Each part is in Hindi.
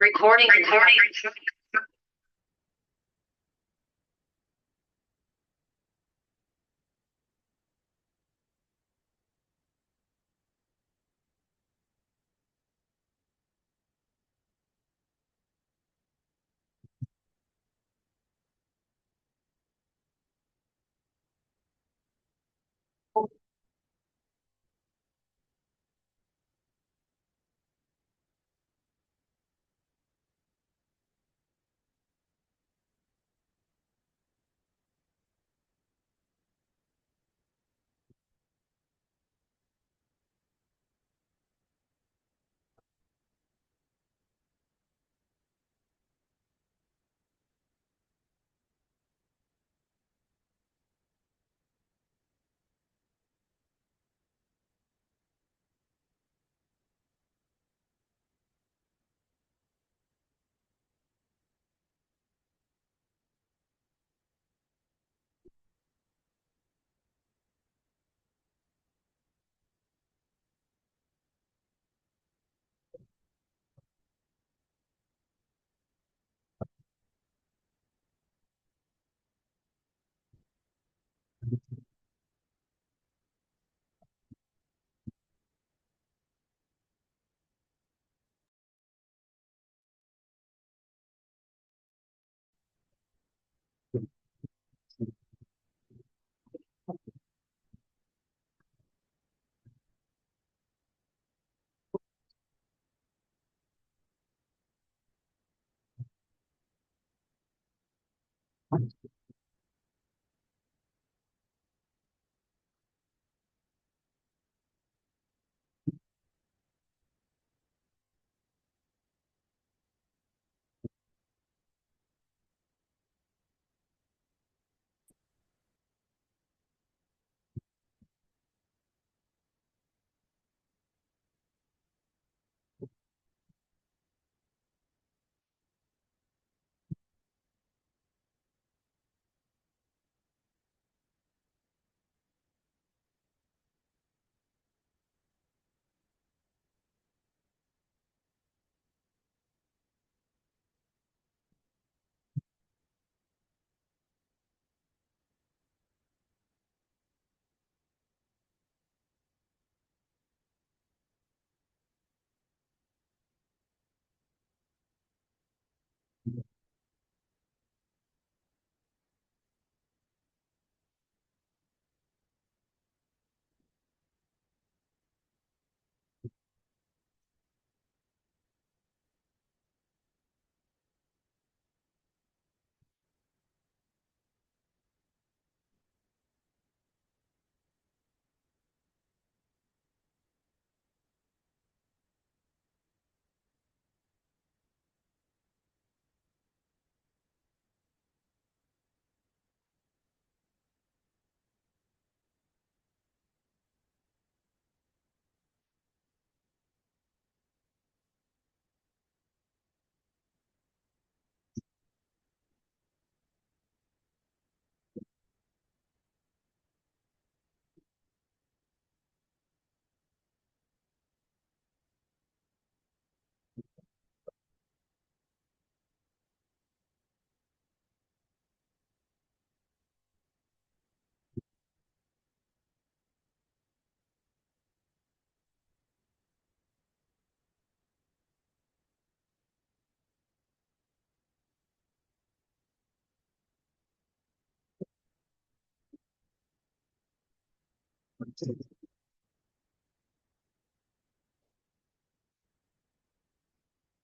Recording.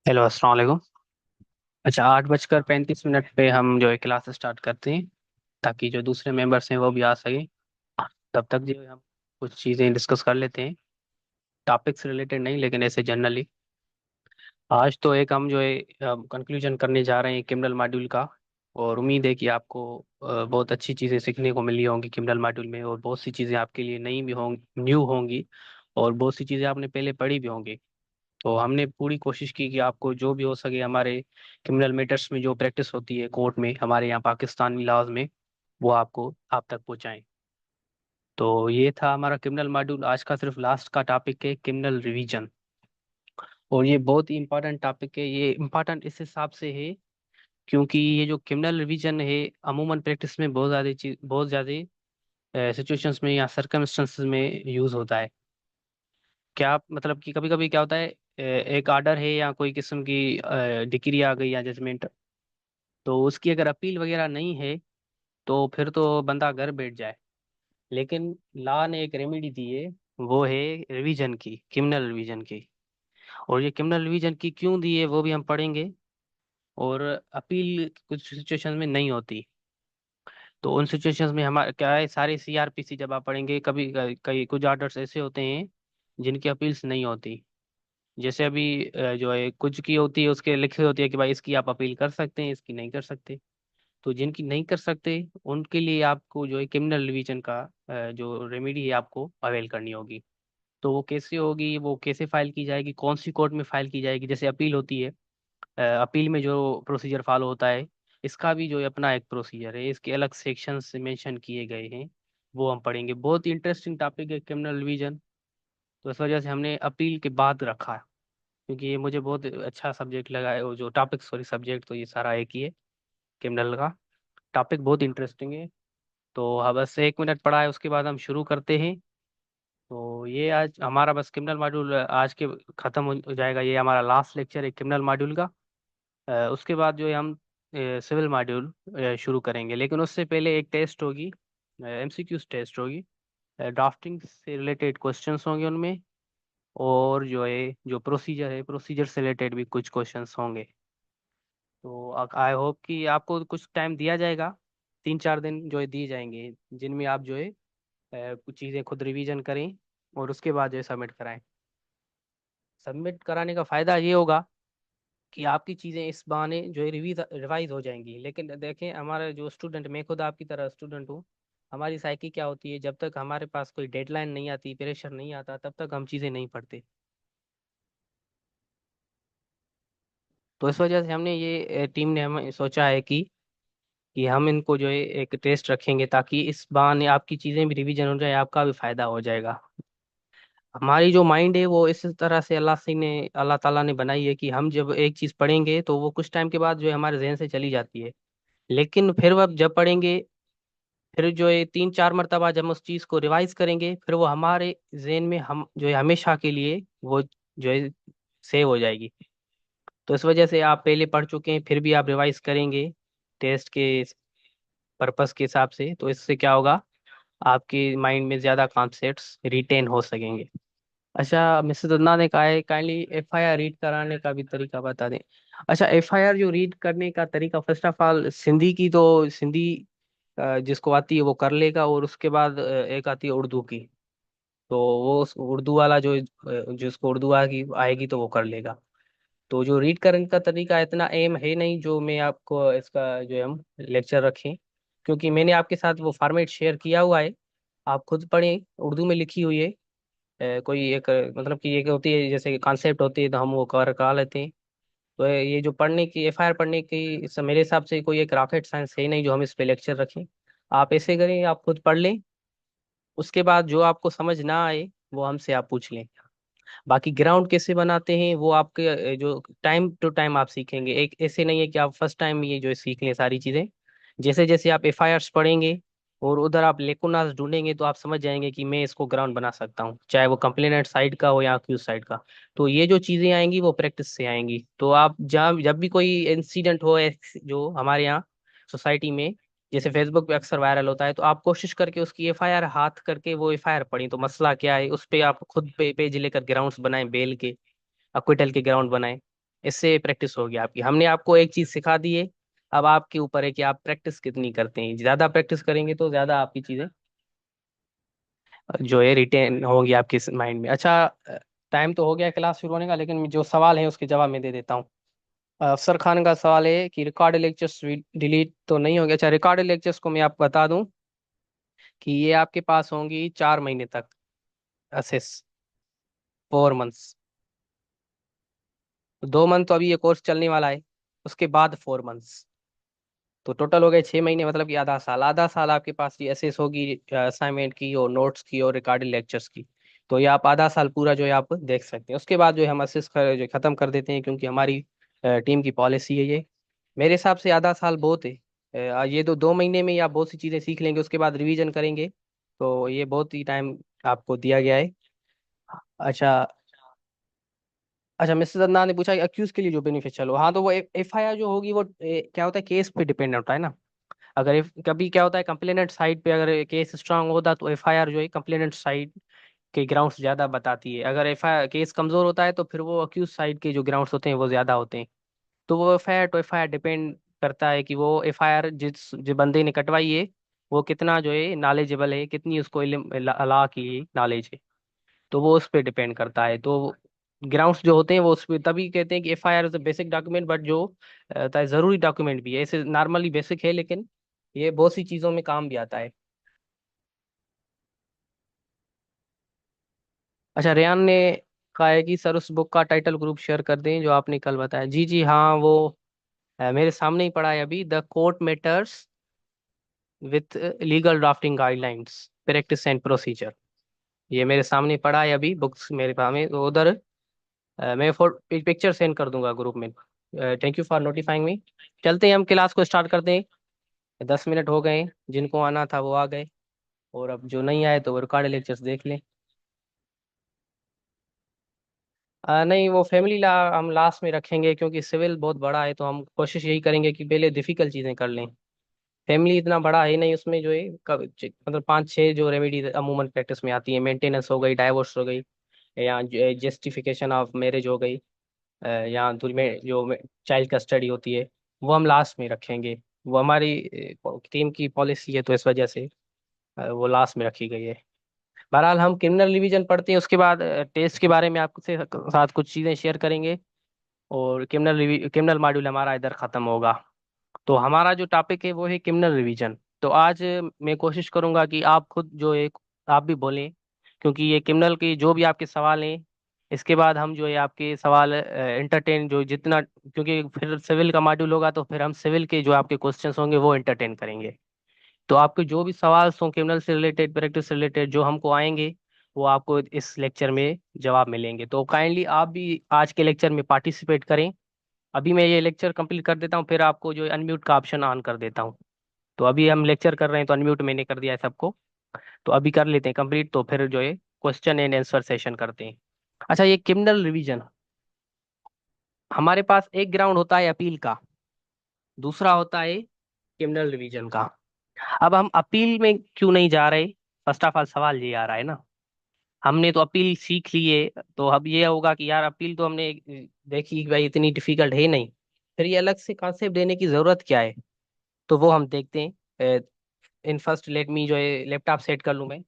हेलो, अस्सलाम वालेकुम। अच्छा, 8:35 पे हम जो है क्लास स्टार्ट करते हैं, ताकि जो दूसरे मेंबर्स हैं वो भी आ सकें। तब तक जो है हम कुछ चीज़ें डिस्कस कर लेते हैं, टॉपिक से रिलेटेड नहीं लेकिन ऐसे जनरली। आज तो एक हम जो है कंक्लूजन करने जा रहे हैं किंडल मॉड्यूल का। और उम्मीद है कि आपको बहुत अच्छी चीज़ें सीखने को मिली होंगी किंडल मॉड्यूल में, और बहुत सी चीज़ें आपके लिए नई भी होंगी, न्यू होंगी। और बहुत सी चीज़ें आपने पहले पढ़ी भी होंगी। तो हमने पूरी कोशिश की कि आपको जो भी हो सके हमारे क्रिमिनल मैटर्स में जो प्रैक्टिस होती है कोर्ट में, हमारे यहाँ पाकिस्तानी लॉज में, वो आपको आप तक पहुँचाएं। तो ये था हमारा क्रिमिनल मॉड्यूल। आज का सिर्फ लास्ट का टॉपिक है क्रिमिनल रिवीजन। और ये बहुत ही इम्पोर्टेंट टॉपिक है। ये इम्पोर्टेंट इस हिसाब से है क्योंकि ये जो क्रिमिनल रिवीजन है अमूमन प्रैक्टिस में बहुत ज़्यादा सिचुएशंस में या सर्कमस्टेंसेस में यूज़ होता है। क्या मतलब कि कभी कभी क्या होता है, एक आर्डर है या कोई किस्म की डिक्री आ गई या जजमेंट, तो उसकी अगर अपील वगैरह नहीं है तो फिर तो बंदा घर बैठ जाए। लेकिन लॉ ने एक रेमेडी दी है, वो है रिवीजन की, क्रिमिनल रिवीजन की। और ये क्रिमिनल रिवीजन की क्यों दी है वो भी हम पढ़ेंगे। और अपील कुछ सिचुएशन में नहीं होती, तो उन सिचुएशंस में हमारा क्या है, सारे सीआरपीसी जब आप पढ़ेंगे, कभी कई कुछ ऑर्डर्स ऐसे होते हैं जिनकी अपील्स नहीं होती। जैसे अभी जो है कुछ की होती है, उसके लिखी होती है कि भाई इसकी आप अपील कर सकते हैं, इसकी नहीं कर सकते। तो जिनकी नहीं कर सकते उनके लिए आपको जो है क्रिमिनल रिवीजन का जो रेमेडी है आपको अवेल करनी होगी। तो वो कैसे होगी, वो कैसे फाइल की जाएगी, कौन सी कोर्ट में फाइल की जाएगी। जैसे अपील होती है, अपील में जो प्रोसीजर फॉलो होता है, इसका भी जो है अपना एक प्रोसीजर है, इसके अलग सेक्शंस मेंशन किए गए हैं, वो हम पढ़ेंगे। बहुत ही इंटरेस्टिंग टॉपिक है क्रिमिनल रिवीजन। तो इस वजह से हमने अपील के बाद रखा है, क्योंकि ये मुझे बहुत अच्छा सब्जेक्ट लगा है, वो जो टॉपिक, सॉरी सब्जेक्ट, तो ये सारा एक ही है। क्रिमिनल का टॉपिक बहुत इंटरेस्टिंग है। तो हाँ, बस 1 मिनट पड़ा है, उसके बाद हम शुरू करते हैं। तो ये आज हमारा बस क्रिमिनल मॉड्यूल आज के ख़त्म हो जाएगा। ये हमारा लास्ट लेक्चर है क्रिमिनल मॉड्यूल का। उसके बाद जो है हम सिविल मॉड्यूल शुरू करेंगे। लेकिन उससे पहले एक टेस्ट होगी, एमसीक्यूज टेस्ट होगी। ड्राफ्टिंग से रिलेटेड क्वेश्चंस होंगे उनमें। और जो है जो प्रोसीजर है, प्रोसीजर से रिलेटेड भी कुछ क्वेश्चंस होंगे। तो आई होप कि आपको कुछ टाइम दिया जाएगा, 3-4 दिन जो है दिए जाएंगे, जिनमें आप जो है कुछ चीज़ें खुद रिवीजन करें और उसके बाद जो है सबमिट कराएं। सबमिट कराने का फ़ायदा ये होगा कि आपकी चीज़ें इस बहाने जो है रिवाइज हो जाएंगी। लेकिन देखें, हमारा जो स्टूडेंट, मैं खुद आपकी तरह स्टूडेंट हूँ, हमारी साइकी क्या होती है, जब तक हमारे पास कोई डेडलाइन नहीं आती, प्रेशर नहीं आता, तब तक हम चीज़ें नहीं पढ़ते। तो इस वजह से हमने ये टीम ने हमें सोचा है कि हम इनको जो है एक टेस्ट रखेंगे, ताकि इस बहाने आपकी चीज़ें भी रिवीजन हो जाए, आपका भी फायदा हो जाएगा। हमारी जो माइंड है वो इस तरह से अल्लाह ताला ने बनाई है कि हम जब एक चीज़ पढ़ेंगे तो वो कुछ टाइम के बाद जो है हमारे जहन से चली जाती है। लेकिन फिर वह जब पढ़ेंगे, फिर जो है 3-4 मरतबा जब हम उस चीज़ को रिवाइज करेंगे, फिर वो हमारे जहन में हम जो है हमेशा के लिए वो जो है सेव हो जाएगी। तो इस वजह से आप पहले पढ़ चुके हैं, फिर भी आप रिवाइज करेंगे टेस्ट के पर्पस के हिसाब से, तो इससे क्या होगा, आपके माइंड में ज़्यादा कॉन्सेप्ट्स रिटेन हो सकेंगे। अच्छा, मिसेस उन्ना ने कहा है काइंडली एफआईआर रीड कराने का भी तरीका बता दें। अच्छा, एफआईआर जो रीड करने का तरीका, फर्स्ट ऑफ ऑल सिंधी की, तो सिंधी जिसको आती है वो कर लेगा, और उसके बाद एक आती है उर्दू की। तो वो उर्दू वाला जो जिसको उर्दू आएगी तो वो कर लेगा। तो जो रीड करने का तरीका इतना एम है नहीं जो मैं आपको इसका जो है हम लेक्चर रखें, क्योंकि मैंने आपके साथ वो फॉर्मेट शेयर किया हुआ है, आप खुद पढ़ें, उर्दू में लिखी हुई है। कोई एक मतलब कि एक होती है, जैसे कॉन्सेप्ट होती है तो हम वो कवर करा लेते हैं। तो ये जो पढ़ने की, एफआईआर पढ़ने की, मेरे हिसाब से कोई एक रॉकेट साइंस है नहीं जो हम इस पे लेक्चर रखें। आप ऐसे करें, आप खुद पढ़ लें, उसके बाद जो आपको समझ ना आए वो हमसे आप पूछ लें। बाकी ग्राउंड कैसे बनाते हैं वो आपके जो टाइम टू टाइम आप सीखेंगे। एक ऐसे नहीं है कि आप फर्स्ट टाइम ये जो है सीख लें सारी चीज़ें। जैसे जैसे आप एफआईआर्स पढ़ेंगे और उधर आप लेकुनास ढूंढेंगे, तो आप समझ जाएंगे कि मैं इसको ग्राउंड बना सकता हूँ, चाहे वो कंप्लेनेंट साइड का हो या अक्यूज साइड का। तो ये जो चीज़ें आएंगी वो प्रैक्टिस से आएंगी। तो आप जहाँ जब भी कोई इंसिडेंट हो जो हमारे यहाँ सोसाइटी में, जैसे फेसबुक पे अक्सर वायरल होता है, तो आप कोशिश करके उसकी एफआईआर हाथ करके वो एफआईआर पढ़ी, तो मसला क्या है उस पे आप खुद पे पेज लेकर ग्राउंड्स बनाएं, बेल के, अक्विटल के ग्राउंड बनाएं। इससे प्रैक्टिस होगी आपकी। हमने आपको एक चीज सिखा दी है, अब आपके ऊपर है कि आप प्रैक्टिस कितनी करते हैं। ज्यादा प्रैक्टिस करेंगे तो ज्यादा आपकी चीजें जो है रिटेन होंगी आपके माइंड में। अच्छा, टाइम तो हो गया क्लास शुरू होने का, लेकिन जो सवाल है उसके जवाब मैं दे देता हूँ। अफसर खान का सवाल है कि रिकॉर्ड लेक्चर्स डिलीट तो नहीं होंगे। अच्छा, रिकॉर्ड लेक्चर्स को मैं आपको बता दूं कि ये आपके पास होंगी 4 महीने तक, असेस 4 मंथ्स। 2 मंथ तो अभी ये कोर्स चलने वाला है, उसके बाद 4 मंथ्स। तो टोटल हो गए 6 महीने, मतलब कि आधा साल, आधा साल आपके पास ये एसेस होगी, असाइनमेंट की और नोट्स की और रिकॉर्डेड लेक्चर्स की। तो ये आप आधा साल पूरा जो है आप देख सकते हैं। उसके बाद जो है हम असिस्ट कर जो खत्म कर देते हैं, क्योंकि हमारी टीम की पॉलिसी है ये। मेरे हिसाब से आधा साल बहुत है। ये तो 2 महीने में ही आप बहुत सी चीजें सीख लेंगे, उसके बाद रिवीजन करेंगे, तो ये बहुत ही टाइम आपको दिया गया है। अच्छा। अच्छा, मिस्टर अदनान ने पूछा कि अक्यूज के लिए जो बेनिफिशियल हो, हाँ तो वो एफआईआर जो होगी वो क्या होता है, केस पे डिपेंड होता है ना। अगर कभी क्या होता है, कंप्लेनेंट साइड पे अगर केस स्ट्रांग होता तो एफआईआर जो है कंप्लेनेंट साइड के ग्राउंड्स ज्यादा बताती है। अगर एफआईआर केस कमजोर होता है तो फिर वो अक्यूज साइड के जो ग्राउंड्स होते हैं वो ज्यादा होते हैं। तो वो एफआईआर तो एफआईआर डिपेंड करता है कि वो एफआईआर जिस बंदे ने कटवाई है वो कितना जो है नॉलेजेबल है, कितनी उसको अला की नॉलेज है। तो वो उस पर डिपेंड करता है। तो ग्राउंड्स जो होते हैं वो उस पर तभी कहते हैं कि FIR is a basic document, but जो जरूरी डॉक्यूमेंट भी है, ऐसे नॉर्मली बेसिक है लेकिन ये बहुत सी चीजों में काम भी आता है। अच्छा, रेयान ने कहा है कि सर उस बुक का टाइटल ग्रुप शेयर कर दें जो आपने कल बताया। जी जी हाँ, वो मेरे सामने ही पड़ा है अभी, the court matters with legal drafting guidelines, practice and procedure. ये मेरे सामने पड़ा है अभी, बुक्स मेरे पास में, तो उधर मैं पिक्चर सेंड कर दूंगा ग्रुप में। थैंक यू फॉर नोटिफाइंग मी। चलते हैं, हम क्लास को स्टार्ट करते हैं। 10 मिनट हो गए, जिनको आना था वो आ गए, और अब जो नहीं आए तो वो रिकॉर्ड लेक्चर्स देख लें। नहीं, वो फैमिली ला हम लास्ट में रखेंगे, क्योंकि सिविल बहुत बड़ा है, तो हम कोशिश यही करेंगे कि पहले डिफिकल्ट चीज़ें कर लें। फैमिली इतना बड़ा है नहीं, उसमें जो है मतलब 5-6 जो रेमेडी अमूमन प्रैक्टिस में आती है, मेंटेनेंस हो गई, डाइवोर्स हो गई, या जस्टिफिकेशन ऑफ मैरिज हो गई, या दूर में जो चाइल्ड कस्टडी होती है, वो हम लास्ट में रखेंगे। वो हमारी टीम की पॉलिसी है, तो इस वजह से वो लास्ट में रखी गई है। बहरहाल हम क्रिमिनल रिवीजन पढ़ते हैं, उसके बाद टेस्ट के बारे में आपसे साथ कुछ चीज़ें शेयर करेंगे, और क्रिमिनल मॉड्यूल हमारा इधर खत्म होगा। तो हमारा जो टॉपिक है वो है क्रिमिनल रिवीजन। तो आज मैं कोशिश करूंगा कि आप खुद जो है आप भी बोलें, क्योंकि ये क्रिमिनल के जो भी आपके सवाल हैं, इसके बाद हम जो है आपके सवाल एंटरटेन जो जितना, क्योंकि फिर सिविल का मॉड्यूल होगा तो फिर हम सिविल के जो आपके क्वेश्चंस होंगे वो एंटरटेन करेंगे। तो आपके जो भी सवाल हों क्रिमिनल से रिलेटेड, प्रैक्टिस से रिलेटेड, जो हमको आएंगे वो आपको इस लेक्चर में जवाब मिलेंगे। तो काइंडली आप भी आज के लेक्चर में पार्टिसिपेट करें। अभी मैं ये लेक्चर कंप्लीट कर देता हूँ, फिर आपको जो अनम्यूट का ऑप्शन ऑन कर देता हूँ। तो अभी हम लेक्चर कर रहे हैं तो अनम्यूट मैंने कर दिया है सबको। तो अभी कर लेते हैं कंप्लीट, तो फिर जो है क्वेश्चन एंड आंसर सेशन करते हैं। अच्छा, ये क्रिमिनल रिवीजन, हमारे पास एक ग्राउंड होता है अपील का, दूसरा होता है क्रिमिनल रिवीजन का। अब हम अपील में क्यों नहीं जा रहे? फर्स्ट ऑफ ऑल सवाल ये आ रहा है ना, हमने तो अपील सीख ली है, तो अब ये होगा कि यार अपील तो हमने देखी कि भाई इतनी डिफिकल्ट है नहीं, फिर ये अलग से कॉन्सेप्ट देने की जरूरत क्या है? तो वो हम देखते हैं। इन फर्स्ट लेट मी जो है लैपटॉप सेट कर लूँ मैं।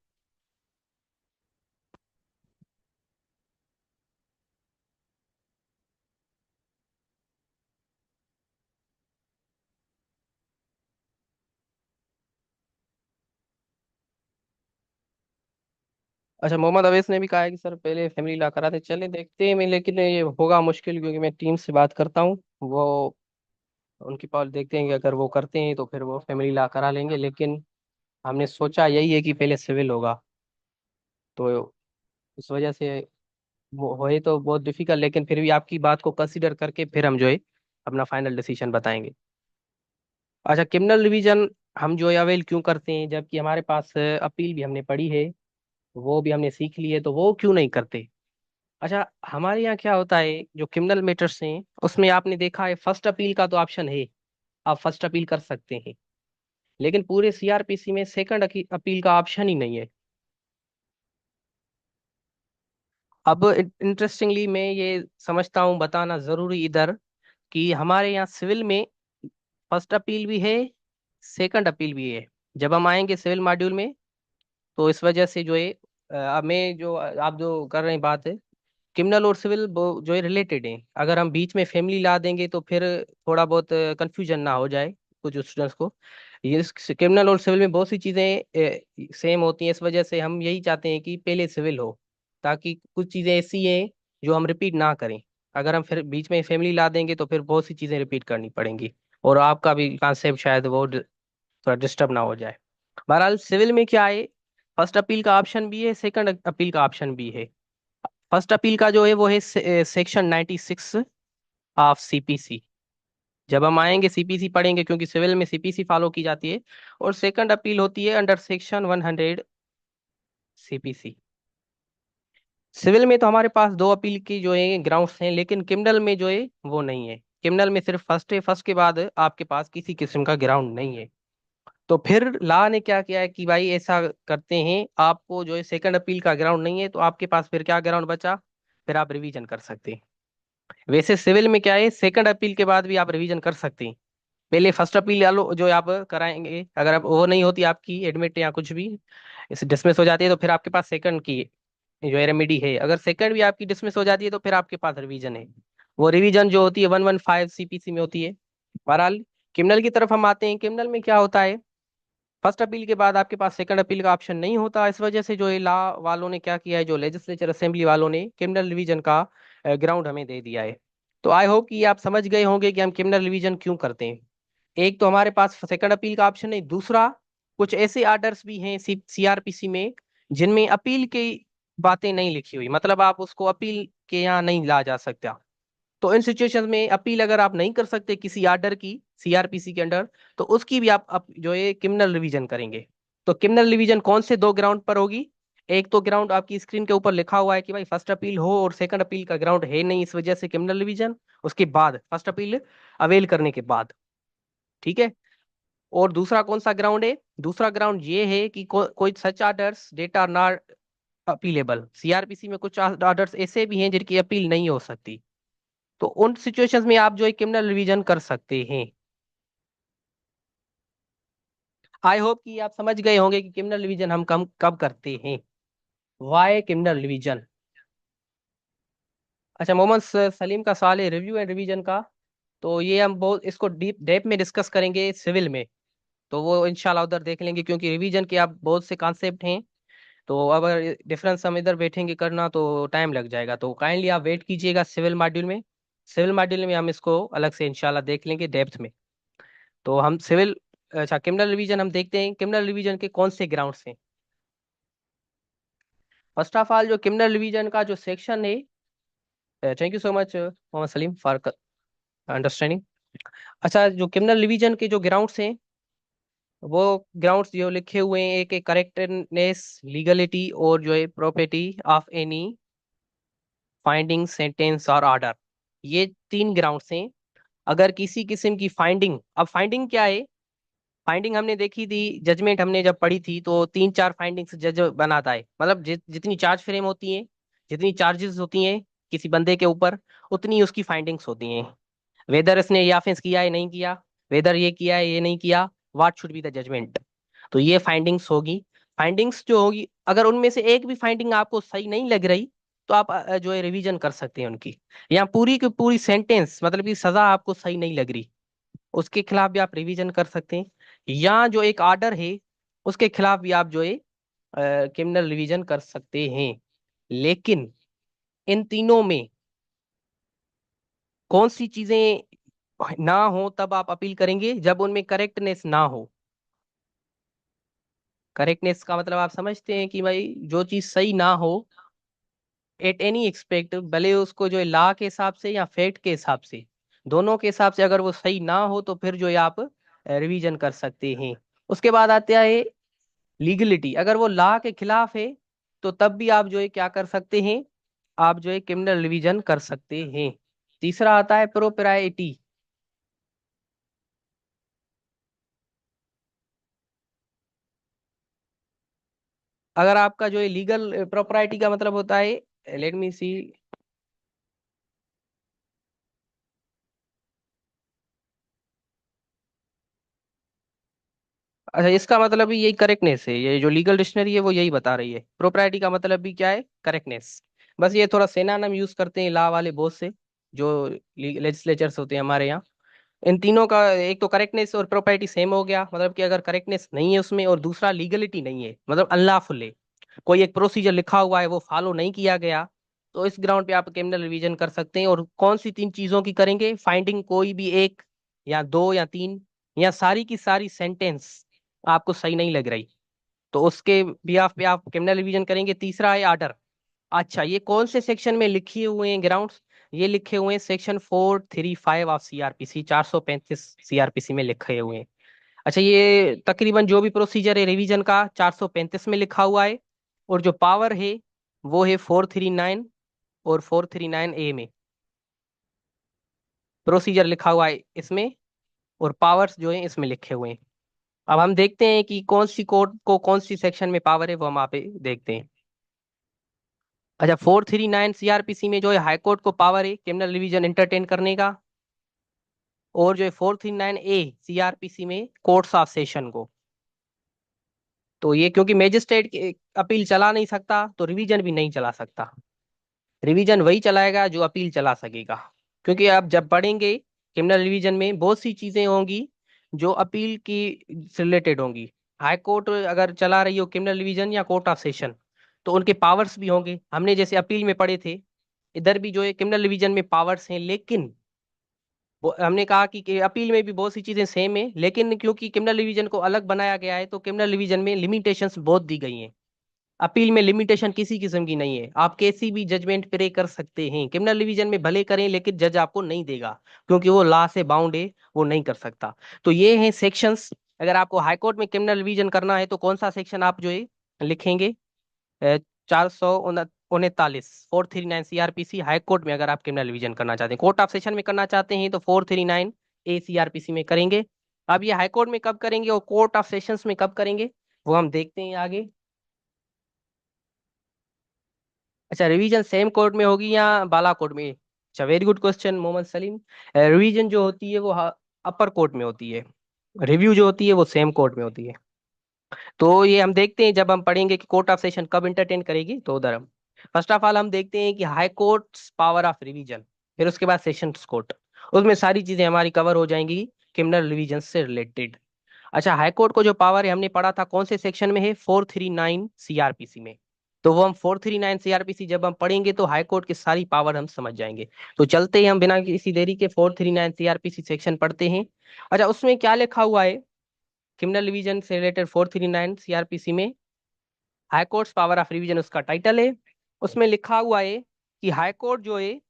अच्छा, मोहम्मद अवैस ने भी कहा है कि सर पहले फैमिली ला कराते, चले देखते हैं। मैं लेकिन ये होगा मुश्किल, क्योंकि मैं टीम से बात करता हूँ, वो उनकी पास देखते हैं कि अगर वो करते हैं तो फिर वो फैमिली ला करा लेंगे, लेकिन हमने सोचा यही है कि पहले सिविल होगा। तो इस वजह से वो होए तो बहुत डिफिकल्ट, लेकिन फिर भी आपकी बात को कंसिडर करके फिर हम जो है अपना फाइनल डिसीजन बताएंगे। अच्छा, क्रिमिनल रिवीजन हम जो है अवेल क्यों करते हैं, जबकि हमारे पास अपील भी हमने पढ़ी है, वो भी हमने सीख ली है, तो वो क्यों नहीं करते? अच्छा, हमारे यहाँ क्या होता है, जो क्रिमिनल मैटर्स हैं उसमें आपने देखा है फर्स्ट अपील का तो ऑप्शन है, आप फर्स्ट अपील कर सकते हैं, लेकिन पूरे सीआरपीसी में सेकंड अपील का ऑप्शन ही नहीं है। अब इंटरेस्टिंगली मैं ये समझता हूँ बताना जरूरी इधर, कि हमारे यहाँ सिविल में फर्स्ट अपील भी है, सेकंड अपील भी है। जब हम आएंगे सिविल मॉड्यूल में, तो इस वजह से जो है अब मैं जो आप जो कर रहे हैं बात है, क्रिमिनल और सिविल जो है रिलेटेड है। अगर हम बीच में फैमिली ला देंगे तो फिर थोड़ा बहुत कंफ्यूजन ना हो जाए कुछ स्टूडेंट्स को। ये क्रिमिनल और सिविल में बहुत सी चीज़ें सेम होती हैं, इस वजह से हम यही चाहते हैं कि पहले सिविल हो, ताकि कुछ चीज़ें ऐसी हैं जो हम रिपीट ना करें। अगर हम फिर बीच में फैमिली ला देंगे तो फिर बहुत सी चीज़ें रिपीट करनी पड़ेंगी, और आपका भी कॉन्सेप्ट शायद वो थोड़ा डिस्टर्ब ना हो जाए। बहरहाल सिविल में क्या है, फर्स्ट अपील का ऑप्शन भी है, सेकंड अपील का ऑप्शन भी है। फर्स्ट अपील का जो है वो है सेक्शन 96 ऑफ सीपीसी। जब हम आएंगे सीपीसी पढ़ेंगे, क्योंकि सिविल में सीपीसी फॉलो की जाती है। और सेकंड अपील होती है अंडर सेक्शन 100 सीपीसी। सिविल में तो हमारे पास दो अपील की जो है ग्राउंड्स हैं, लेकिन क्रिमिनल में जो है वो नहीं है। क्रिमिनल में सिर्फ फर्स्ट है, फर्स्ट के बाद आपके पास किसी किस्म का ग्राउंड नहीं है। तो फिर लॉ ने क्या किया है कि भाई ऐसा करते हैं, आपको जो है सेकंड अपील का ग्राउंड नहीं है, तो आपके पास फिर क्या ग्राउंड बचा? फिर आप रिवीजन कर सकते हैं। वैसे सिविल में क्या है, सेकंड अपील के बाद भी आप रिवीजन कर सकते हैं। पहले फर्स्ट अपील लो जो आप कराएंगे, अगर आप वो नहीं होती आपकी एडमिट या कुछ भी इस डिसमिस हो जाती है, तो फिर आपके पास सेकंड की जो है रेमेडी है। अगर सेकंड भी आपकी डिसमिस हो जाती है, तो फिर आपके पास रिवीजन है। वो रिवीजन जो होती है 115 सीपीसी में होती है। बहरहाल क्रिमिनल की तरफ हम आते हैं। क्रिमिनल में क्या होता है, फर्स्ट अपील के बाद आपके पास सेकंड अपील का ऑप्शन नहीं होता। इस वजह से जो है लॉ वालों ने क्या किया है, जो लेजिस्लेचर असेंबली वालों ने क्रिमिनल रिवीजन का ग्राउंड हमें दे दिया है। तो आई होप कि आप समझ गए होंगे कि हम क्रिमिनल रिवीजन क्यों करते हैं। एक तो हमारे पास सेकंड अपील का ऑप्शन है, दूसरा कुछ ऐसे आर्डर्स भी हैं सीआरपीसी में जिनमें अपील की बातें नहीं लिखी हुई, मतलब आप उसको अपील के यहाँ नहीं ला जा सकता। तो इन सिचुएशंस में अपील अगर आप नहीं कर सकते किसी आर्डर की सीआरपीसी के अंडर, तो उसकी भी आप जो है क्रिमिनल रिवीजन करेंगे। तो क्रिमिनल रिवीजन कौन से दो ग्राउंड पर होगी? एक तो ग्राउंड आपकी स्क्रीन के ऊपर लिखा हुआ है कि भाई फर्स्ट अपील हो और सेकंड अपील का ग्राउंड है नहीं, इस वजह से क्रिमिनल रिवीजन। उसके बाद फर्स्ट अपील अवेल करने के बाद, ठीक है। और दूसरा कौन सा ग्राउंड है? दूसरा ग्राउंड ये है कि कोई such orders that are not appealable. CrPC में कुछ आर्डर्स ऐसे भी हैं जिनकी अपील नहीं हो सकती। तो उन सिचुएशंस में आप जो है क्रिमिनल रिवीजन कर सकते हैं। आई होप कि आप समझ गए होंगे कि क्रिमिनल रिवीजन हम कम कब करते हैं। Why criminal revision. अच्छा, मोहम्मद सलीम का सवाल है रिव्यू एंड रिवीजन का। तो ये हम बहुत इसको डीप डेप में डिस्कस करेंगे सिविल में। तो वो इंशाल्लाह उधर देख लेंगे, क्योंकि रिवीजन के आप बहुत से कॉन्सेप्ट हैं। तो अगर डिफरेंस हम इधर बैठेंगे करना तो टाइम लग जाएगा। तो काइंडली आप वेट कीजिएगा सिविल मॉड्यूल में। सिविल मॉड्यूल में हम इसको अलग से इंशाल्लाह देख लेंगे डेप्थ में। तो हम सिविल, अच्छा क्रिमिनल रिवीजन हम देखते हैं। क्रिमिनल रिवीजन के कौन से ग्राउंड्स हैं? फर्स्ट ऑफ ऑल जो क्रिमिनल रिवीजन का जो सेक्शन है, thank you so much Mohammad Salim for understanding. अच्छा, जो क्रिमिनल रिवीजन के जो ग्राउंड्स हैं, वो ग्राउंड्स जो लिखे हुए हैं, एक एक करेक्टनेस, लीगलिटी और जो है property of any finding, sentence और ऑर्डर। ये तीन ग्राउंड्स हैं। अगर किसी किस्म की फाइंडिंग, अब फाइंडिंग क्या है? फाइंडिंग हमने देखी थी, जजमेंट हमने जब पढ़ी थी, तो तीन चार फाइंडिंग्स जज बनाता है। मतलब जितनी चार्ज फ्रेम होती है, जितनी चार्जेस होती हैं किसी बंदे के ऊपर, उतनी उसकी फाइंडिंग्स होती हैं। वेदर इसने ये ऑफेंस किया है नहीं किया, वेदर ये किया है ये नहीं किया, what should be the judgement. तो ये फाइंडिंग्स होगी। फाइंडिंग्स जो होगी, अगर उनमें से एक भी फाइंडिंग आपको सही नहीं लग रही, तो आप जो है रिवीजन कर सकते हैं उनकी। या पूरी की पूरी सेंटेंस, मतलब कि सजा आपको सही नहीं लग रही, उसके खिलाफ भी आप रिवीजन कर सकते हैं। या जो एक ऑर्डर है, उसके खिलाफ भी आप जो है क्रिमिनल रिवीजन कर सकते हैं। लेकिन इन तीनों में कौन सी चीजें ना हो तब आप अपील करेंगे? जब उनमें करेक्टनेस ना हो। करेक्टनेस का मतलब आप समझते हैं कि भाई जो चीज सही ना हो एट एनी एक्सपेक्ट, भले उसको जो है लॉ के हिसाब से या फैक्ट के हिसाब से, दोनों के हिसाब से अगर वो सही ना हो, तो फिर जो है आप रिवीजन कर सकते हैं। उसके बाद आता है लीगलिटी। अगर वो लॉ के खिलाफ है, तो तब भी आप जो है क्या कर सकते हैं, आप जो है क्रिमिनल रिवीजन कर सकते हैं। तीसरा आता है प्रोप्राइटी। अगर आपका जो है लीगल प्रॉपर्टी का मतलब होता है, लेट मी सी। अच्छा, इसका मतलब भी यही करेक्टनेस है। ये जो लीगल डिक्शनरी है वो यही बता रही है। प्रोप्राइटी का मतलब भी क्या है? करेक्टनेस। बस ये थोड़ा सिनोनिम यूज करते हैं लॉ वाले बहुत से, जो लेजिस्लेचर्स होते हैं हमारे यहाँ। इन तीनों का, एक तो करेक्टनेस और प्रॉपर्टी सेम हो गया, मतलब कि अगर करेक्टनेस नहीं है उसमें, और दूसरा लीगलिटी नहीं है, मतलब अनलॉफुल है, कोई एक प्रोसीजर लिखा हुआ है वो फॉलो नहीं किया गया, तो इस ग्राउंड पे आप क्रिमिनल रिवीजन कर सकते हैं। और कौन सी तीन चीजों की करेंगे फाइंडिंग? कोई भी एक, या दो, या तीन, या सारी की सारी सेंटेंस आपको सही नहीं लग रही, तो उसके बिहाफ पे आप क्रिमिनल रिवीजन करेंगे। तीसरा है आर्डर। अच्छा, ये कौन से सेक्शन में लिखे हुए हैं ग्राउंड्स? ये लिखे हुए हैं सेक्शन 435 ऑफ सीआरपीसी, 435 सीआरपीसी में लिखे हुए हैं। अच्छा, ये तकरीबन जो भी प्रोसीजर है रिवीजन का 435 में लिखा हुआ है। और जो पावर है वो है 439 और 439A में प्रोसीजर लिखा हुआ है इसमें। और पावर्स जो है इसमें लिखे हुए हैं। अब हम देखते हैं कि कौन सी कोर्ट को कौन सी सेक्शन में पावर है, वो हम यहाँ पे देखते हैं। अच्छा, 439 सीआरपीसी में जो है हाई कोर्ट को पावर है क्रिमिनल रिवीजन इंटरटेन करने का। और जो है 439A सीआरपीसी में कोर्ट्स ऑफ सेशन को। तो ये क्योंकि मैजिस्ट्रेट अपील चला नहीं सकता, तो रिवीजन भी नहीं चला सकता। रिवीजन वही चलाएगा जो अपील चला सकेगा। क्योंकि आप जब पढ़ेंगे क्रिमिनल रिवीजन में बहुत सी चीजें होंगी जो अपील की से रिलेटेड होंगी। हाई कोर्ट अगर चला रही हो क्रिमिनल रिवीजन या कोर्ट ऑफ सेशन, तो उनके पावर्स भी होंगे। हमने जैसे अपील में पढ़े थे, इधर भी जो है क्रिमिनल रिवीजन में पावर्स हैं। लेकिन हमने कहा कि अपील में भी बहुत सी चीजें सेम है, लेकिन क्योंकि क्रिमिनल रिवीजन को अलग बनाया गया है, तो क्रिमिनल रिवीजन में लिमिटेशंस बहुत दी गई हैं। अपील में लिमिटेशन किसी किस्म की नहीं है। आप कैसी भी जजमेंट प्रे कर सकते हैं क्रिमिनल रिवीजन में, भले करें, लेकिन जज आपको नहीं देगा, क्योंकि वो लॉ से बाउंड है, वो नहीं कर सकता। तो ये हैं सेक्शंस। अगर आपको हाई कोर्ट में क्रिमिनल रिवीजन करना है तो कौन सा सेक्शन आप जो है लिखेंगे? 439 439 सीआरपीसी हाई कोर्ट में। अगर आप क्रिमिनल रिवीजन करना चाहते हैं, कोर्ट ऑफ सेशन में करना चाहते हैं, तो 439A सीआरपीसी में करेंगे। अब ये हाई कोर्ट में कब करेंगे और कोर्ट ऑफ सेशंस में कब करेंगे, वो हम देखते हैं आगे। अच्छा, रिवीजन सेम कोर्ट में होगी या बाला कोर्ट में? अच्छा, very good question Mohammad Salim. Revision जो होती है वो अपर कोर्ट में होती है। रिव्यू जो होती है वो सेम कोर्ट में होती है। तो ये हम देखते हैं जब हम पढ़ेंगे कि कोर्ट ऑफ सेशन कब इंटरटेन करेगी, तो उधर हम फर्स्ट ऑफ ऑल हम देखते हैं कि high court power of revision, फिर उसके बाद सेशंस कोर्ट। उसमें सारी चीजें हमारी कवर हो जाएंगी क्रिमिनल रिवीजन से रिलेटेड। अच्छा, हाई कोर्ट को जो पावर है हमने पढ़ा था कौन से सेक्शन में है? 439 सीआरपीसी में। तो वो हम 439 सीआरपीसी जब हम पढ़ेंगे तो हाई कोर्ट की सारी पावर हम समझ जाएंगे। तो चलते ही हम बिना किसी देरी के 439 सीआरपीसी सेक्शन पढ़ते हैं। अच्छा, उसमें क्या लिखा हुआ है क्रिमिनल रिवीजन से रिलेटेड 439 सीआरपीसी में? High courts power of revision उसका टाइटल है। उसमें लिखा हुआ है कि हाई कोर्ट जो है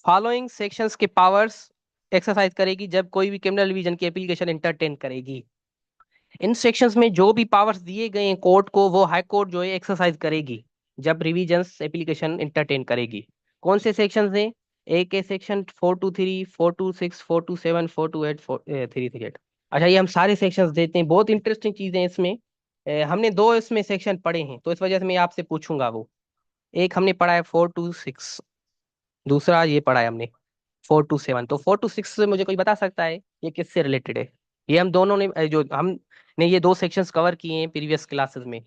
फॉलोइंग सेक्शंस के पावर्स एक्सरसाइज करेगी जब कोई भी क्रिमिनल रिवीजन की एप्लीकेशन इंटरटेन करेगी। इन सेक्शंस में जो भी पावर्स दिए गए हैं कोर्ट को, वो हाई कोर्ट जो है एक्सरसाइज करेगी जब रिवीजन्स एप्लीकेशन इंटरटेन करेगी। कौन से सेक्शंस हैं? एक है सेक्शन 423, 426, 427, 428, 338। अच्छा, ये हम सारे सेक्शंस देते हैं। बहुत इंटरेस्टिंग चीजें हैं इसमें। हमने दो इसमें सेक्शन पढ़े हैं, तो इस वजह से मैं आपसे पूछूंगा वो। एक हमने पढ़ा है 426, दूसरा ये पढ़ा है हमने 427। तो 426 से मुझे कोई बता सकता है ये किससे रिलेटेड है? ये हम दोनों ने जो हमने ये दो सेक्शंस कवर किए हैं प्रीवियस क्लासेस में।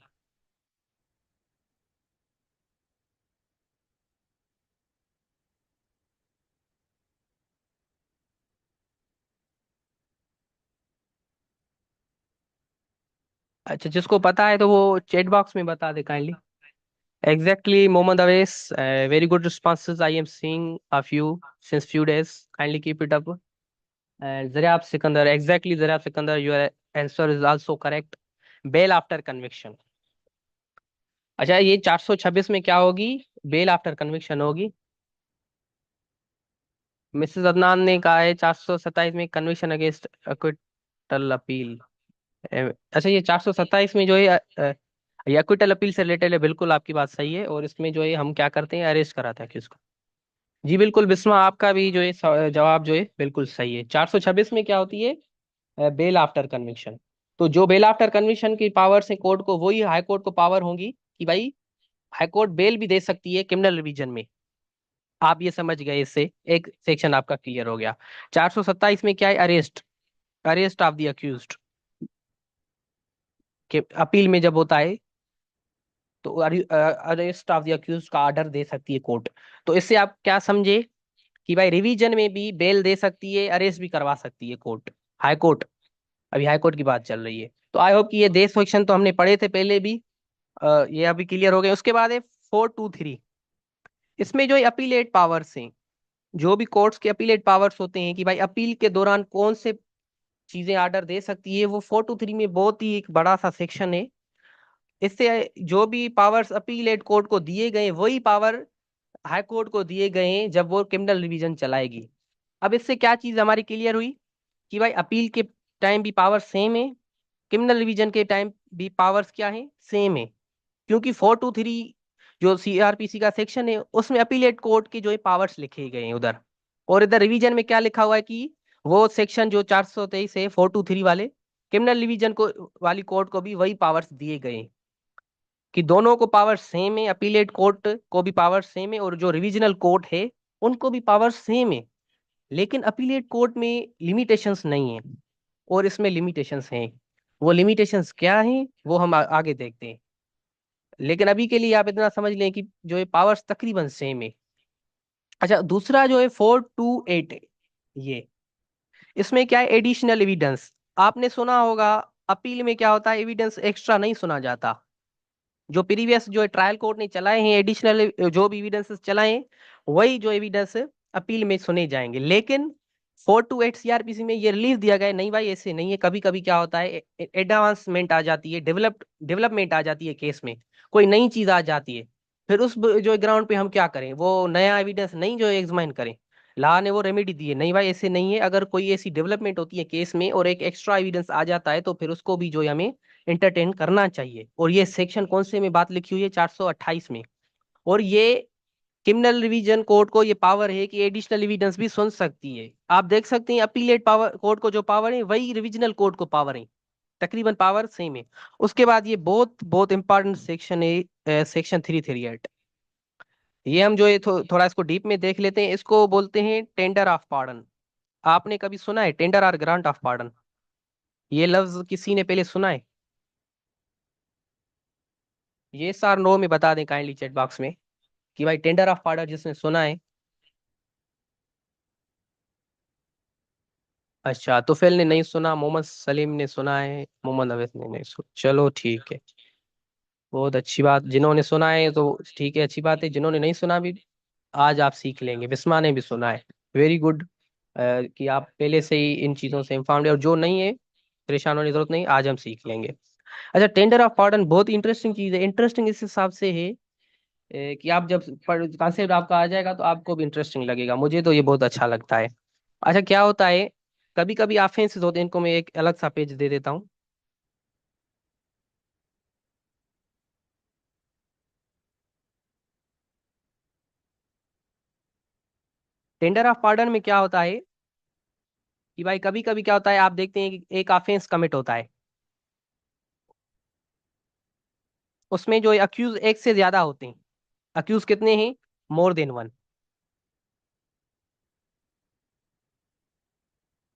अच्छा, जिसको पता है तो वो चैट बॉक्स में बता दे kindly. Exactly Mohammad Awais, very good responses I am seeing of you since few days, kindly keep it up. Zariyab Sikandar, exactly Zariyab Sikandar, your answer is also correct. Bail after conviction. अच्छा, ये 426 में क्या होगी? बेल आफ्टर कन्विक्शन होगी। मिसेस अदनान ने कहा है 427 में कन्विक्शन अगेंस्ट एक्विटल अपील। अच्छा, ये 427 में जो है ये एक्विटल अपील से रिलेटेड है। बिल्कुल आपकी बात सही है। और इसमें जो है हम क्या करते हैं, अरेस्ट कराते हैं किसको। जी बिल्कुल बिस्मा, आपका भी जो है जवाब जो है बिल्कुल सही है। 426 में क्या होती है? Bail after conviction. तो जो बेल आफ्टर कन्विक्शन की पावर्स है कोर्ट को, वही हाई कोर्ट को पावर होंगी कि भाई हाई कोर्ट बेल भी दे सकती है क्रिमिनल रिवीजन में। आप ये समझ गए, इससे एक सेक्शन आपका क्लियर हो गया। 427 में क्या है? Arrest, arrest of the accused. के अपील में जब होता है तो अरेस्ट ऑफ द अक्यूज्ड का ऑर्डर दे सकती है कोर्ट। तो इससे आप क्या समझे कि भाई रिवीजन में भी बेल दे सकती है, अरेस्ट भी करवा सकती है कोर्ट, हाई कोर्ट। अभी हाई कोर्ट की बात चल रही है। तो आई होप कि ये दे सेक्शन तो हमने पढ़े थे पहले भी, ये अभी क्लियर हो गए। उसके बाद है 423। इसमें जो अपीलेट पावर्स हैं, जो भी कोर्ट्स के अपीलेट पावर्स होते हैं कि भाई अपील के दौरान कौन से चीजें ऑर्डर दे सकती है, वो 423 में बहुत ही एक बड़ा सा सेक्शन है। इससे जो भी पावर्स अपीलेट कोर्ट को दिए गए वही पावर हाई कोर्ट को दिए गए हैं जब वो क्रिमिनल रिवीजन चलाएगी। अब इससे क्या चीज हमारी क्लियर हुई कि भाई अपील के टाइम भी पावर सेम है, क्रिमिनल रिवीजन के टाइम भी पावर्स क्या है, सेम है। क्योंकि 423 जो सीआरपीसी का सेक्शन है उसमें अपीलेट कोर्ट के जो है पावर्स लिखे गए हैं उधर, और इधर रिवीजन में क्या लिखा हुआ है कि वो सेक्शन जो 423 है 423 वाले क्रिमिनल रिवीजन को वाली कोर्ट को भी वही पावर्स दिए गए हैं, कि दोनों को पावर सेम है, अपीलेट कोर्ट को भी पावर सेम है और जो रिविजनल कोर्ट है उनको भी पावर सेम है। लेकिन अपीलेट कोर्ट में लिमिटेशंस नहीं है, और इसमें लिमिटेशंस हैं। वो लिमिटेशंस क्या हैं वो हम आगे देखते हैं। लेकिन अभी के लिए आप इतना समझ लें कि जो है पावर्स तकरीबन सेम है। अच्छा, दूसरा जो है 428 है, ये इसमें क्या है, एडिशनल एविडेंस। आपने सुना होगा अपील में क्या होता है, एविडेंस एक्स्ट्रा नहीं सुना जाता। जो प्रीवियस जो ट्रायल कोर्ट ने चलाए हैं एडिशनल जो भी एविडेंसेस चलाए हैं वही जो एविडेंस अपील में सुने जाएंगे। लेकिन 428 सीआरपीसी में ये रिलीफ दिया गया है, नहीं भाई ऐसे नहीं है। कभी कभी क्या होता है, एडवांसमेंट आ जाती है, डेवलपमेंट आ जाती है केस में, कोई नई चीज आ जाती है। फिर उस जो ग्राउंड पे हम क्या करें, वो नया एविडेंस नहीं जो एग्जामिन करें। ला ने वो रेमेडी दी है, नहीं भाई ऐसे नहीं है। अगर कोई ऐसी डेवलपमेंट होती है केस में और एक एक्स्ट्रा एविडेंस आ जाता है तो फिर उसको भी जो है हमें एंटरटेन करना चाहिए। और ये सेक्शन कौन से में बात लिखी हुई है, 428 में। और ये क्रिमिनल रिवीजन कोर्ट को ये पावर है कि एडिशनल एविडेंस भी सुन सकती है। आप देख सकते हैं अपीलेट पावर कोर्ट को जो पावर है वही रिविजनल कोर्ट को पावर है, तकरीबन पावर सेम है। उसके बाद ये बहुत बहुत इंपॉर्टेंट सेक्शन है, सेक्शन 338। ये हम जो है थोड़ा इसको डीप में देख लेते हैं। इसको बोलते हैं टेंडर ऑफ पार्डन। आपने कभी सुना है टेंडर और ग्रांट ऑफ पार्डन? ये लफ्ज किसी ने पहले सुना है? ये सार नो में बता दें काइंडली चैट बॉक्स में कि भाई टेंडर ऑफ पार्डन जिसने सुना है। अच्छा, तो फिर ने नहीं सुना, मोहम्मद सलीम ने सुना है, मोहम्मद अवैस ने नहीं सुना, चलो ठीक है। बहुत अच्छी बात, जिन्होंने सुना है तो ठीक है, अच्छी बात है। जिन्होंने नहीं सुना भी आज आप सीख लेंगे। बिस्मा ने भी सुना है, वेरी गुड, कि आप पहले से ही इन चीज़ों से इंफॉर्म्ड है। और जो नहीं है परेशान होने की जरूरत नहीं, आज हम सीख लेंगे। अच्छा, टेंडर ऑफ पार्डन बहुत इंटरेस्टिंग चीज़ है। इंटरेस्टिंग इस हिसाब से है कि आप जब कॉन्सेप्ट आपका आ जाएगा तो आपको भी इंटरेस्टिंग लगेगा। मुझे तो ये बहुत अच्छा लगता है। अच्छा, क्या होता है, कभी कभी ऑफेंसेस होते हैं, इनको मैं एक अलग सा पेज दे देता हूँ। टेंडर ऑफ पार्डन में क्या होता है कि भाई कभी कभी क्या होता है, आप देखते हैं कि एक ऑफेंस कमिट होता है, उसमें जो अक्यूज एक से ज्यादा होते हैं। अक्यूज कितने हैं, मोर देन वन।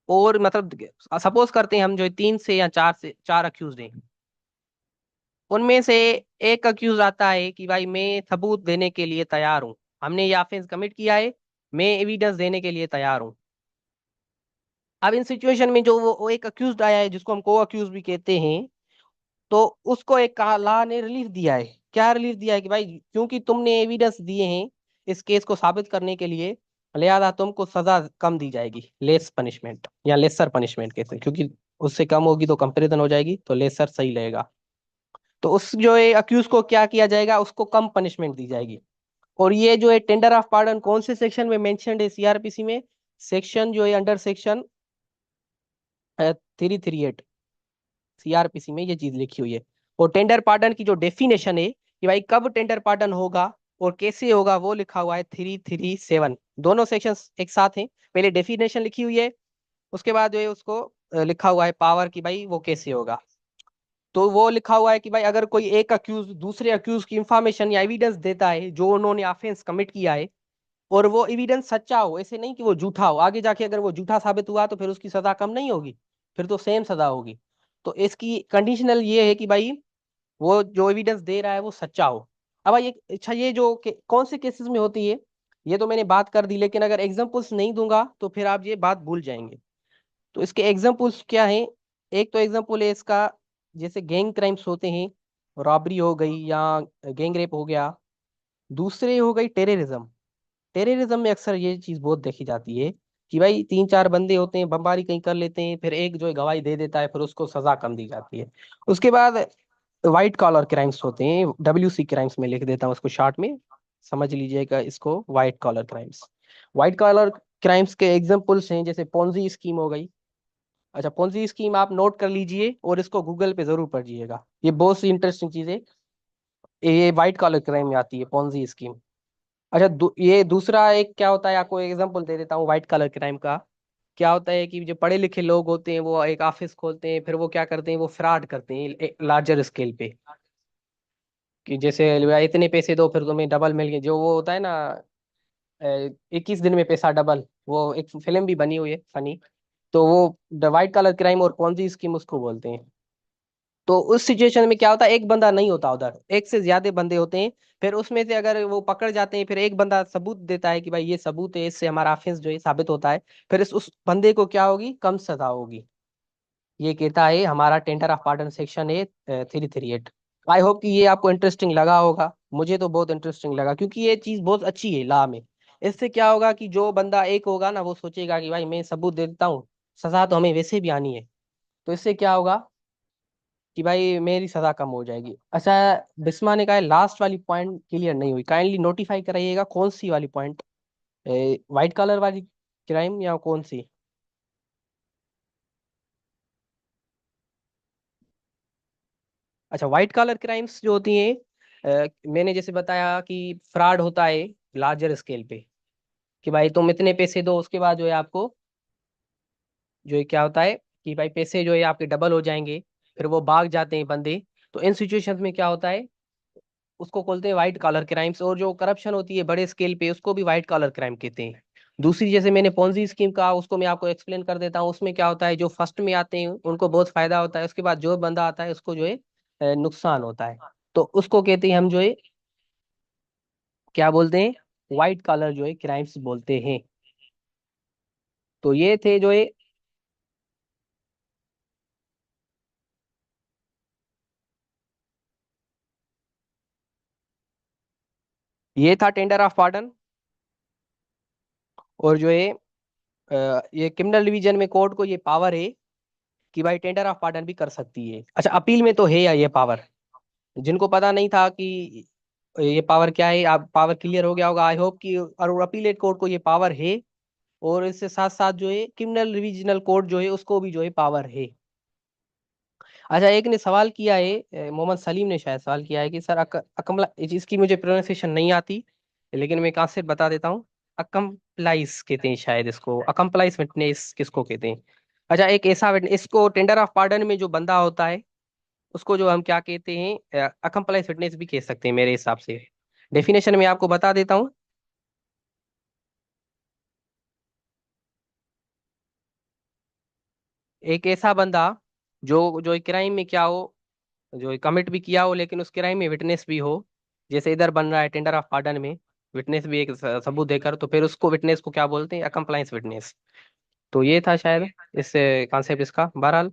और मतलब सपोज करते हैं हम जो 3 से या 4 अक्यूज हैं, उनमें से एक अक्यूज आता है कि भाई मैं सबूत देने के लिए तैयार हूँ, हमने ये ऑफेंस कमिट किया है, मैं एविडेंस देने के लिए तैयार हूँ। अब इन सिचुएशन में जो वो एक अक्यूज आया है जिसको हम को अक्यूज भी कहते हैं, तो उसको एक लॉ ने रिलीफ दिया है। क्या रिलीफ दिया है कि भाई क्योंकि तुमने एविडेंस दिए हैं इस केस को साबित करने के लिए, लिहाजा तुमको सजा कम दी जाएगी, लेस पनिशमेंट या लेसर पनिशमेंट कहते हैं, क्योंकि उससे कम होगी तो कंपेरिजन हो जाएगी, तो लेसर सही रहेगा। तो उस जो है अक्यूज को क्या किया जाएगा, उसको कम पनिशमेंट दी जाएगी। और ये जो है टेंडर ऑफ पार्डन कौन से सेक्शन में मेंशन्ड है सीआरपीसी में, सेक्शन जो है अंडर सेक्शन 338 सीआरपीसी में ये चीज लिखी हुई है। और टेंडर पार्डन की जो डेफिनेशन है कि भाई कब टेंडर पार्डन होगा और कैसे होगा, वो लिखा हुआ है 337। दोनों सेक्शंस एक साथ हैं, पहले डेफिनेशन लिखी हुई है, उसके बाद जो है उसको लिखा हुआ है पावर की भाई वो कैसे होगा। तो वो लिखा हुआ है कि भाई अगर कोई एक अक्यूज दूसरे अक्यूज की इंफॉर्मेशन या एविडेंस देता है जो उन्होंने ऑफेंस कमिट किया है, और वो एविडेंस सच्चा हो, ऐसे नहीं कि वो झूठा हो, आगे जाके अगर वो झूठा साबित हुआ तो फिर उसकी सजा कम नहीं होगी, फिर तो सेम सजा होगी। तो इसकी कंडीशनल ये है कि भाई वो जो एविडेंस दे रहा है वो सच्चा हो। अब भाई अच्छा, ये जो कौन से केसेस में होती है ये तो मैंने बात कर दी, लेकिन अगर एग्जांपल्स नहीं दूंगा तो फिर आप ये बात भूल जाएंगे। तो इसके एग्जांपल्स क्या हैं, एक तो एग्जांपल है इसका, जैसे गैंग क्राइम्स होते हैं, रॉबरी हो गई या गैंग रेप हो गया। दूसरे हो गई टेररिज्म। टेररिज्म में अक्सर ये चीज बहुत देखी जाती है कि भाई 3 4 बंदे होते हैं, बमबारी कहीं कर लेते हैं, फिर एक जो है गवाही दे देता है, फिर उसको सजा कम दी जाती है। उसके बाद वाइट कॉलर क्राइम्स होते हैं, WC क्राइम्स में लिख देता हूँ उसको शॉर्ट में, समझ लीजिएगा इसको, white collar crimes. White collar crimes के एग्जांपल्स हैं जैसे पोंजी स्कीम हो गई। अच्छा, पोंजी स्कीम आप नोट कर लीजिए और इसको गूगल पे जरूर पढ़िएगा, ये बहुत सी इंटरेस्टिंग चीजें ये वाइट कॉलर क्राइम में आती है, पोंजी स्कीम। अच्छा, ये दूसरा एक क्या होता है, आपको एग्जांपल दे देता हूँ वाइट कॉलर क्राइम का। क्या होता है कि जो पढ़े लिखे लोग होते हैं वो एक ऑफिस खोलते हैं, फिर वो क्या करते हैं, वो फ्रॉड करते हैं लार्जर स्केल पे। कि जैसे इतने पैसे दो फिर तुम्हें डबल मिल गए, जो वो होता है ना, 21 दिन में पैसा डबल, वो एक फिल्म भी बनी हुई है फनी। तो वो द वाइट कलर क्राइम और पॉन्जी स्कीम उसको बोलते हैं। तो उस सिचुएशन में क्या होता है, एक बंदा नहीं होता उधर, एक से ज्यादा बंदे होते हैं। फिर उसमें से अगर वो पकड़ जाते हैं, फिर एक बंदा सबूत देता है कि भाई ये सबूत है, इससे हमारा ऑफेंस जो है साबित होता है। फिर इस उस बंदे को क्या होगी, कम सजा होगी। ये कहता है हमारा टेंडर ऑफ पार्डन सेक्शन है 338। आई होप कि ये आपको इंटरेस्टिंग लगा होगा, मुझे तो बहुत इंटरेस्टिंग लगा, क्योंकि ये चीज बहुत अच्छी है लॉ में। इससे क्या होगा कि जो बंदा एक होगा ना, वो सोचेगा कि भाई मैं सबूत दे देता हूँ, सजा तो हमें वैसे भी आनी है। तो इससे क्या होगा कि भाई मेरी सजा कम हो जाएगी। अच्छा, बिस्मा ने कहा लास्ट वाली पॉइंट क्लियर नहीं हुई, काइंडली नोटिफाई कराइएगा कौन सी वाली पॉइंट, वाइट कलर वाली क्राइम या कौन सी। अच्छा, व्हाइट कॉलर क्राइम्स जो होती हैं, मैंने जैसे बताया कि फ्रॉड होता है लार्जर स्केल पे, कि भाई तुम इतने पैसे दो, उसके बाद जो है आपको जो है क्या होता है कि भाई पैसे जो है आपके डबल हो जाएंगे, फिर वो भाग जाते हैं बंदे। तो इन सिचुएशंस में क्या होता है, उसको बोलते हैं व्हाइट कॉलर क्राइम्स। और जो करप्शन होती है बड़े स्केल पे, उसको भी व्हाइट कॉलर क्राइम कहते हैं। दूसरी जैसे मैंने पोंजी स्कीम कहा, उसको मैं आपको एक्सप्लेन कर देता हूँ। उसमें क्या होता है, जो फर्स्ट में आते हैं उनको बहुत फायदा होता है, उसके बाद जो बंदा आता है उसको जो है नुकसान होता है। तो उसको कहते हैं हम जो है क्या बोलते हैं, व्हाइट कॉलर जो है क्राइम्स बोलते हैं। तो ये थे जो है, ये था टेंडर ऑफ पार्डन। और जो है ये क्रिमिनल डिवीजन में कोर्ट को ये पावर है कि भाई टेंडर ऑफ पार्डन भी कर सकती है। अच्छा, अपील में तो है या ये पावर, जिनको पता नहीं था कि ये पावर क्या है, आप पावर क्लियर हो गया होगा आई होप कि। और अपीलेट कोर्ट को ये पावर है। और इससे साथ साथ जो है क्रिमिनल रिविजनल कोर्ट जो है उसको भी जो है पावर है। अच्छा, एक ने सवाल किया है, मोहम्मद सलीम ने शायद सवाल किया है कि सर अकमला, इसकी मुझे प्रोनाउंसिएशन नहीं आती, लेकिन मैं कॉन्सेप्ट बता देता हूँ। अकम्प्लाइज कहते हैं शायद इसको, अकम्प्लाइज विटनेस किसको कहते हैं। अच्छा, एक ऐसा विटनेस, इसको टेंडर ऑफ पार्डन में जो बंदा होता है उसको जो हम क्या कहते हैं, अकम्प्लाइज विटनेस भी कह सकते हैं मेरे हिसाब से। डेफिनेशन में आपको बता देता हूँ। एक ऐसा बंदा जो जो क्राइम में क्या हो, जो कमिट भी किया हो लेकिन उस क्राइम में विटनेस भी हो। जैसे इधर बन रहा है टेंडर ऑफ पार्डन में, विटनेस भी एक सबूत देकर, तो फिर उसको विटनेस को क्या बोलते हैं, अकम्प्लाइंस विटनेस। तो ये था शायद इस कॉन्सेप्ट इसका। बहरहाल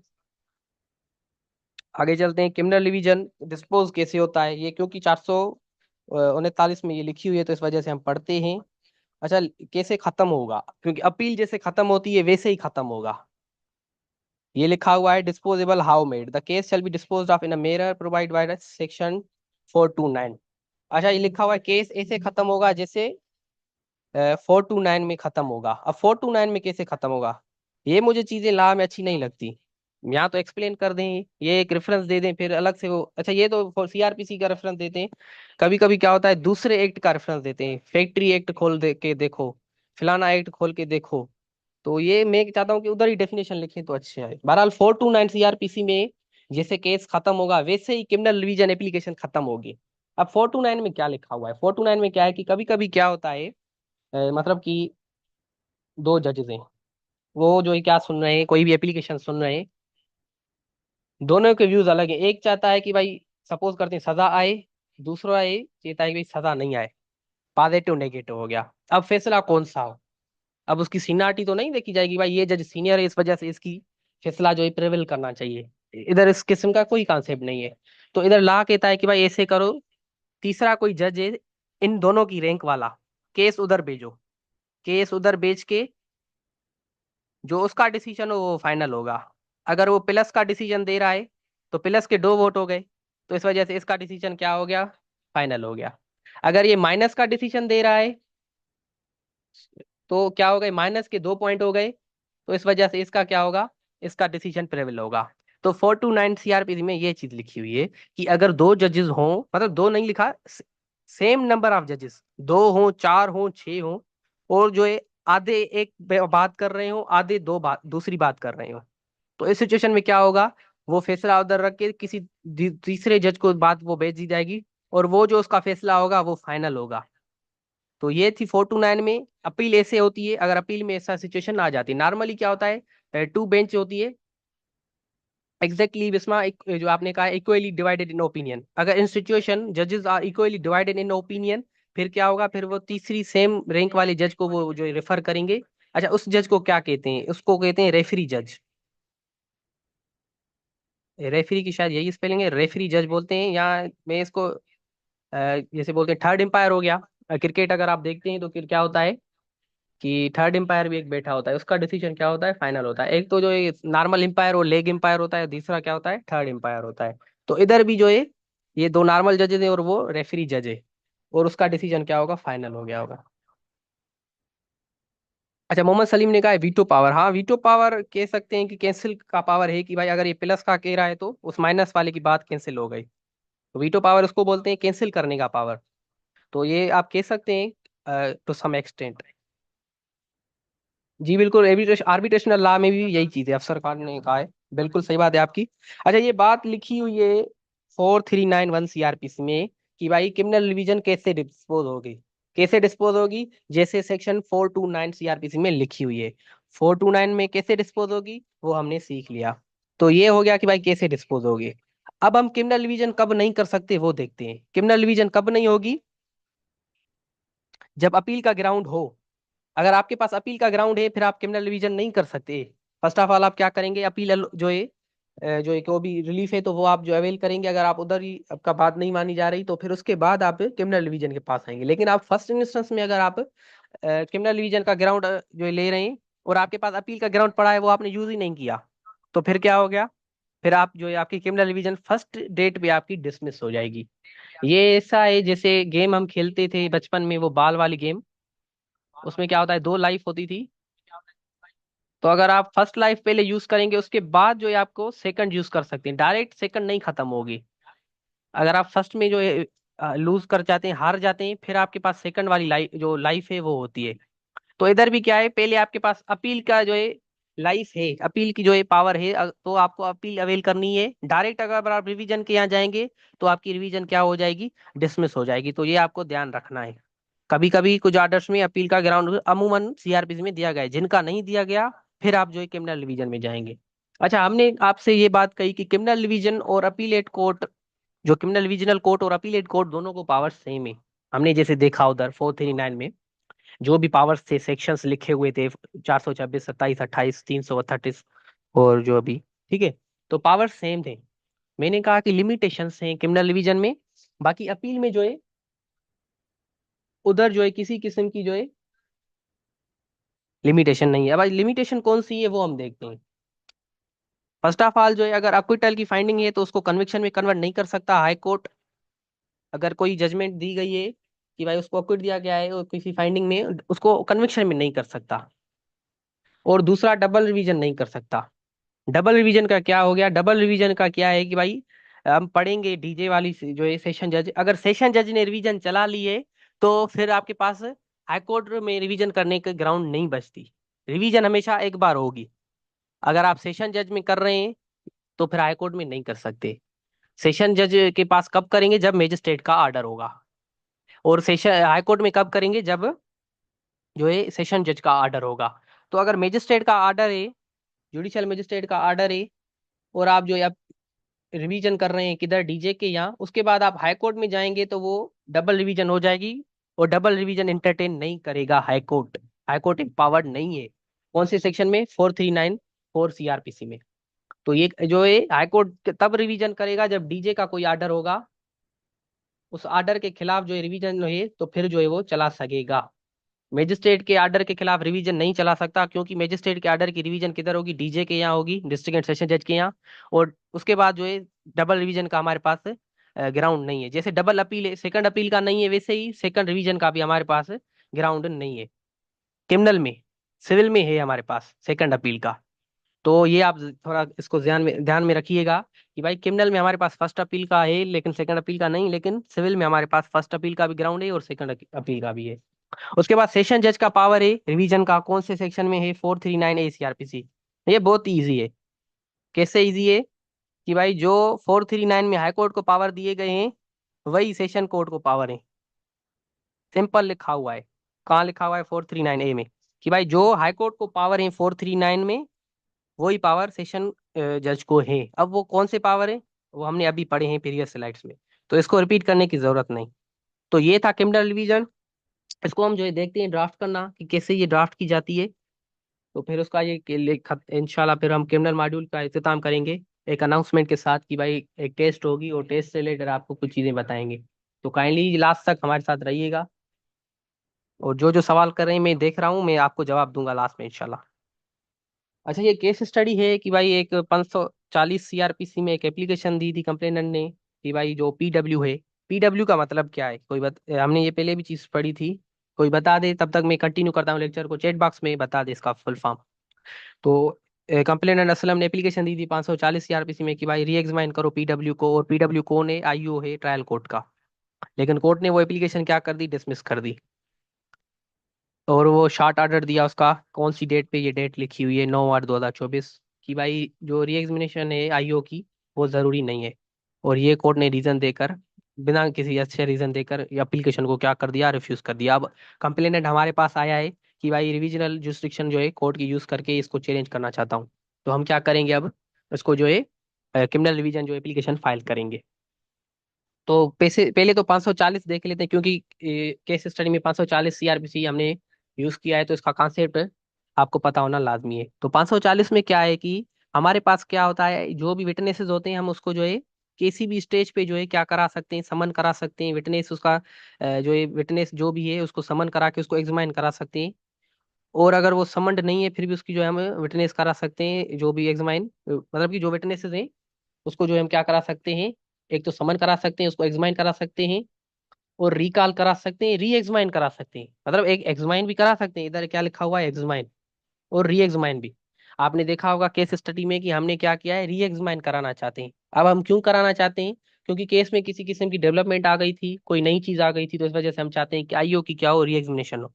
आगे चलते हैं, क्रिमिनल डिवीजन डिस्पोज कैसे होता है ये, क्योंकि 439 में ये लिखी हुई है तो इस वजह से हम पढ़ते हैं। अच्छा, कैसे खत्म होगा, क्योंकि अपील जैसे खत्म होती है वैसे ही खत्म होगा। ये लिखा हुआ है disposable how made the case shall be disposed of in a manner provide by section 429। अच्छा, ये लिखा हुआ है केस ऐसे खत्म होगा जैसे 429 में खत्म होगा। अब 429 में कैसे खत्म होगा, ये मुझे चीजें ला में अच्छी नहीं लगती। यहाँ तो एक्सप्लेन कर दें, ये एक रेफरेंस दे दें फिर अलग से वो। अच्छा, ये तो CRPC का रेफरेंस देते हैं। कभी कभी क्या होता है दूसरे एक्ट का रेफरेंस देते हैं, फैक्ट्री एक्ट खोल दे के देखो, फलाना एक्ट खोल के देखो। तो ये मैं चाहता हूँ कि उधर ही डेफिनेशन लिखें तो अच्छा है। बहरहाल 429 CRPC में जैसे केस खत्म होगा वैसे ही क्रिमिनल रिवीजन एप्लीकेशन खत्म होगी। अब 429 में क्या लिखा हुआ है, 429 में क्या है कि कभी कभी क्या होता है, मतलब कि दो जजेस हैं, वो जो है क्या सुन रहे हैं, कोई भी एप्लीकेशन सुन रहे हैं, दोनों के व्यूज अलग हैं। एक चाहता है कि भाई सपोज करते हैं सजा आए, दूसरा ये चाहता है कि भाई सजा नहीं आए। पॉजिटिव नेगेटिव हो गया। अब फैसला कौन सा हो, अब उसकी सीनियरिटी तो नहीं देखी जाएगी, भाई ये जज सीनियर है इस वजह से इसकी फैसला जो है प्रेवेल करना चाहिए। इधर इस किस्म का कोई कॉन्सेप्ट नहीं है। तो इधर ला कहता है कि भाई ऐसे करो, तीसरा कोई जज है इन दोनों की रैंक वाला, केस उधर भेजो, केस उधर भेज के जो उसका डिसीजन हो वो फाइनल होगा। अगर वो प्लस का डिसीजन दे रहा है तो प्लस के 2 वोट हो गए, तो इस वजह से इसका डिसीजन क्या हो गया, फाइनल हो गया। अगर ये माइनस का डिसीजन दे रहा है तो क्या हो गए, माइनस के 2 पॉइंट हो गए, तो इस वजह से इसका क्या होगा, इसका डिसीजन प्रेवेल होगा। तो 429 सीआरपीसी में ये चीज लिखी हुई है कि अगर दो जजेस हों, मतलब दो नहीं लिखा, सेम नंबर ऑफ जजेस, दो हों, चार हों, छह हों, और जो है आधे एक बात कर रहे हो, आधे दो बात दूसरी बात कर रहे हो, तो इस सिचुएशन में क्या होगा, वो फैसला उधर रख के किसी तीसरे जज को बात वो भेज दी जाएगी, और वो जो उसका फैसला होगा वो फाइनल होगा। तो ये थी 429 में। अपील ऐसे होती है, अगर अपील में ऐसा सिचुएशन आ जाती है, नॉर्मली क्या होता है, टू बेंच होती है, एग्जैक्टली बिस्मा जो आपने कहा इक्वली डिवाइडेड इन ओपिनियन, अगर इन सिचुएशन जजेस are equally divided in opinion, फिर क्या होगा, फिर वो तीसरी सेम रैंक वाले जज को वो जो रेफर करेंगे। अच्छा, उस जज को क्या कहते हैं, उसको कहते हैं रेफरी जज। रेफरी की शायद यही स्पेलिंग है, रेफरी जज बोलते हैं, या मैं इसको जैसे बोलते हैं थर्ड एम्पायर हो गया। क्रिकेट अगर आप देखते हैं तो फिर क्या होता है कि थर्ड एम्पायर भी एक बैठा होता है, उसका डिसीजन क्या होता है, फाइनल होता है। एक तो जो ये नॉर्मल एम्पायर और लेग एम्पायर होता है, दूसरा क्या होता है, थर्ड एम्पायर होता है। तो इधर भी जो है ये दो नॉर्मल जजेस हैं और वो रेफरी जज है, और उसका डिसीजन क्या होगा, फाइनल हो गया होगा। अच्छा, मोहम्मद सलीम ने कहा है वीटो पावर, हाँ वीटो पावर कह सकते हैं कि कैंसिल का पावर है, कि भाई अगर ये प्लस का कह रहा है तो उस माइनस वाले की बात कैंसिल हो गई, तो वीटो पावर उसको बोलते हैं कैंसिल करने का पावर। तो ये आप कह सकते हैं टू सम एक्सटेंट। जी बिल्कुल, आर्बिट्रेशनल लॉ में भी यही चीज है, अफसर खान ने कहा है, बिल्कुल सही बात है आपकी। अच्छा, ये बात लिखी हुई है 4391 सीआरपीसी में कि भाई क्रिमिनल रिवीजन कैसे डिस्पोज होगी, कैसे डिस्पोज होगी, जैसे सेक्शन 429 सीआरपीसी में लिखी हुई है। 429 में कैसे डिस्पोज होगी वो हमने सीख लिया। तो ये हो गया कि भाई कैसे डिस्पोज होगी। अब हम क्रिमिनल रिवीजन कब नहीं कर सकते वो देखते हैं। क्रिमिनल रिवीजन कब नहीं होगी, जब अपील का ग्राउंड हो। अगर आपके पास अपील का ग्राउंड है फिर आप क्रिमिनल रिवीजन नहीं कर सकते। फर्स्ट ऑफ ऑल आप क्या करेंगे, अपील जो है जो एक वो भी रिलीफ है तो वो आप जो अवेल करेंगे, अगर आप उधर ही आपका बात नहीं मानी जा रही तो फिर उसके बाद आप क्रिमिनल डिवीजन के पास आएंगे। लेकिन आप फर्स्ट इंस्टेंस में अगर आप क्रिमिनल डिवीजन का ग्राउंड जो ले रहे हैं और आपके पास अपील का ग्राउंड पड़ा है वो आपने यूज ही नहीं किया, तो फिर क्या हो गया, फिर आप जो है आपकी क्रिमिनल डिवीजन फर्स्ट डेट पे आपकी डिसमिस हो जाएगी। ये ऐसा है जैसे गेम हम खेलते थे बचपन में, वो बाल वाली गेम, उसमें क्या होता है, दो लाइफ होती थी। तो अगर आप फर्स्ट लाइफ पहले यूज करेंगे उसके बाद जो है आपको सेकंड यूज कर सकते हैं, डायरेक्ट सेकंड नहीं खत्म होगी। अगर आप फर्स्ट में जो है लूज कर जाते हैं, हार जाते हैं, फिर आपके पास सेकंड वाली लाइफ जो लाइफ है वो होती है। तो इधर भी क्या है, पहले आपके पास अपील का जो है लाइफ है, अपील की जो है पावर है, तो आपको अपील अवेल करनी है। डायरेक्ट अगर आप रिवीजन के यहाँ जाएंगे तो आपकी रिवीजन क्या हो जाएगी, डिसमिस हो जाएगी। तो ये आपको ध्यान रखना है। कभी कभी कुछ ऑर्डर्स में अपील का ग्राउंड अमूमन सीआरपीसी में दिया गया है, जिनका नहीं दिया गया फिर आप जो है क्रिमिनल डिवीजन में जाएंगे। अच्छा, हमने आपसे ये बात कही कि क्रिमिनल डिवीजन और अपीलेट कोर्ट, जो क्रिमिनल डिविजनल कोर्ट और अपीलेट कोर्ट दोनों को पावर सेम है। हमने जैसे देखा उधर 439 में जो भी पावर्स थे, सेक्शंस लिखे हुए थे, 426, 27, 28, 338, और जो भी, ठीक है, तो पावर सेम थे। मैंने कहा कि लिमिटेशंस हैं क्रिमिनल डिवीजन में, बाकी अपील में जो है उधर जो है किसी किस्म की जो है लिमिटेशन नहीं है। अब लिमिटेशन कौन सी है वो हम देखते हैं। फर्स्ट ऑफ ऑल जो है अगर अक्विटल की फाइंडिंग है तो उसको कन्विक्शन में कन्वर्ट नहीं कर सकता हाई कोर्ट। अगर कोई जजमेंट दी गई है कि भाई उसको अक्विट दिया गया है और किसी फाइंडिंग में, उसको कन्विक्शन में नहीं कर सकता। और दूसरा, डबल रिवीजन नहीं कर सकता। डबल रिवीजन का क्या हो गया, डबल रिवीजन का क्या है कि भाई हम पढ़ेंगे डीजे वाली जो है सेशन जज, अगर सेशन जज ने रिवीजन चला ली है तो फिर आपके पास हाई कोर्ट में रिवीजन करने के ग्राउंड नहीं बचती। रिवीजन हमेशा एक बार होगी। अगर आप सेशन जज में कर रहे हैं तो फिर हाई कोर्ट में नहीं कर सकते। सेशन जज के पास कब करेंगे, जब मजिस्ट्रेट का ऑर्डर होगा। और सेशन हाई कोर्ट में कब करेंगे, जब जो है सेशन जज का ऑर्डर होगा। तो अगर मजिस्ट्रेट का ऑर्डर है, जुडिशियल मजिस्ट्रेट का ऑर्डर है, और आप जो है आप रिवीजन कर रहे हैं किधर, डीजे के यहाँ, उसके बाद आप हाई कोर्ट में जाएंगे तो वो डबल रिवीजन हो जाएगी। और डबल रिवीजन इंटरटेन नहीं करेगा high court. High court empowered नहीं है। कौन से सेक्शन में, 4394 सीआरपीसी में। तो ये जो है हाई कोर्ट तब रिवीजन करेगा जब डीजे का कोई ऑर्डर होगा, उस ऑर्डर के खिलाफ जो है रिवीजन है तो फिर जो है वो चला सकेगा। मजिस्ट्रेट के आर्डर के खिलाफ रिवीजन नहीं चला सकता, क्योंकि मजिस्ट्रेट के आर्डर की रिवीजन किधर होगी, डीजे के यहाँ होगी, डिस्ट्रिक्ट एंड सेशन जज के यहाँ। और उसके बाद जो है डबल रिवीजन का हमारे पास ग्राउंड नहीं है। जैसे डबल अपील है, सेकंड अपील का नहीं है, वैसे ही सेकंड रिवीजन का भी हमारे पास ग्राउंड नहीं है। क्रिमिनल में, सिविल में है हमारे पास सेकंड अपील का। तो ये आप थोड़ा इसको ध्यान में रखिएगा कि भाई क्रिमिनल में हमारे पास फर्स्ट अपील का है लेकिन सेकंड अपील का नहीं, लेकिन सिविल में हमारे पास फर्स्ट अपील का भी ग्राउंड है और सेकंड अपील का भी है। उसके बाद सेशन जज का पावर है रिवीजन का, कौन से सेक्शन में है, 439 ए सीआरपीसी। ये बहुत इजी है। कैसे इजी है कि भाई जो 439 में हाई कोर्ट को पावर दिए गए हैं वही सेशन कोर्ट को पावर है। सिंपल लिखा हुआ है। कहाँ लिखा हुआ है? 439 ए में, कि भाई जो हाई कोर्ट को पावर है 439 में वही पावर सेशन जज को है। अब वो कौन से पावर है वो हमने अभी पढ़े हैं प्रीवियस स्लाइड्स में, तो इसको रिपीट करने की जरूरत नहीं। तो ये था क्रिमिनल रिवीजन। इसको हम जो है देखते हैं ड्राफ्ट करना कि कैसे ये ड्राफ्ट की जाती है। तो फिर उसका ये इंशाल्लाह फिर हम क्रिमिनल मॉड्यूल का इख्तिताम करेंगे एक अनाउंसमेंट के साथ कि भाई एक टेस्ट होगी और टेस्ट से रिलेटेड आपको कुछ चीजें बताएंगे। तो काइंडली लास्ट तक हमारे साथ रहिएगा, और जो जो सवाल कर रहे हैं मैं देख रहा हूँ, मैं आपको जवाब दूंगा लास्ट में इंशाल्लाह। अच्छा, ये केस स्टडी है कि भाई एक 540 सीआरपीसी में एक एप्लीकेशन दी थी कंप्लेनेंट ने कि भाई जो पीडब्ल्यू है। पीडब्ल्यू का मतलब क्या है? हमने ये पहले भी चीज पढ़ी थी, कोई बता दे तब तक मैं कंटिन्यू करता हूँ लेक्चर को, चैट बॉक्स में बता दे इसका फुल फॉर्म। तो कंप्लेनेंट असलम ने एप्लीकेशन दी थी 540 सीआरपीसी में कि भाई री एग्जामिन करो पीडब्ल्यू को, और पीडब्ल्यू कौन है? आईओ है ट्रायल कोर्ट का। लेकिन कोर्ट ने वो एप्लीकेशन क्या कर दी? डिसमिस कर दी। और वो शार्ट ऑर्डर दिया उसका, कौन सी डेट पे? ये डेट लिखी हुई है 9/8/2024, कि भाई जो री एग्जामिनेशन है आईओ की वो जरूरी नहीं है। और ये कोर्ट ने रीजन देकर, बिना किसी अच्छे रीजन देकर एप्लीकेशन को क्या कर दिया? रिफ्यूज कर दिया। अब कंप्लेनेंट हमारे पास आया है कि भाई रिविजनल जुरिस्डिक्शन जो है कोर्ट की यूज करके इसको चैलेंज करना चाहता हूँ। तो हम क्या करेंगे अब? इसको जो है क्रिमिनल रिवीजन जो एप्लीकेशन फाइल करेंगे। तो पैसे पहले तो 540 देख लेते हैं, क्योंकि केस स्टडी में 540 सीआरपीसी हमने यूज किया है, तो इसका कॉन्सेप्ट आपको पता होना लाजमी है। तो 540 में क्या है कि हमारे पास क्या होता है, जो भी विटनेसेस होते हैं हम उसको जो है किसी भी स्टेज पे जो है क्या करा सकते हैं? समन करा सकते हैं। विटनेस उसका जो है विटनेस जो भी है उसको समन करा के उसको एग्जामिन करा सकते हैं। और अगर वो समन्ड नहीं है फिर भी उसकी जो है हम विटनेस करा सकते हैं, जो भी एग्जामिन मतलब कि जो विटनेसेस हैं उसको जो है हम क्या करा सकते हैं? एक तो समन करा सकते हैं, उसको एग्जामिन करा सकते हैं, और रिकॉल करा सकते हैं, री एग्जामिन करा सकते हैं। मतलब एक एग्जामिन भी करा सकते हैं, इधर क्या लिखा हुआ है? एग्जामिन। और री एग्जामिन भी। आपने देखा होगा केस स्टडी में कि हमने क्या किया है? री एग्जामिन कराना चाहते हैं। अब हम क्यों कराना चाहते हैं? क्योंकि केस में किसी किस्म की डेवलपमेंट आ गई थी, कोई नई चीज आ गई थी, तो इस वजह से हम चाहते हैं कि आईओ की क्या हो? री एग्जामिनेशन हो।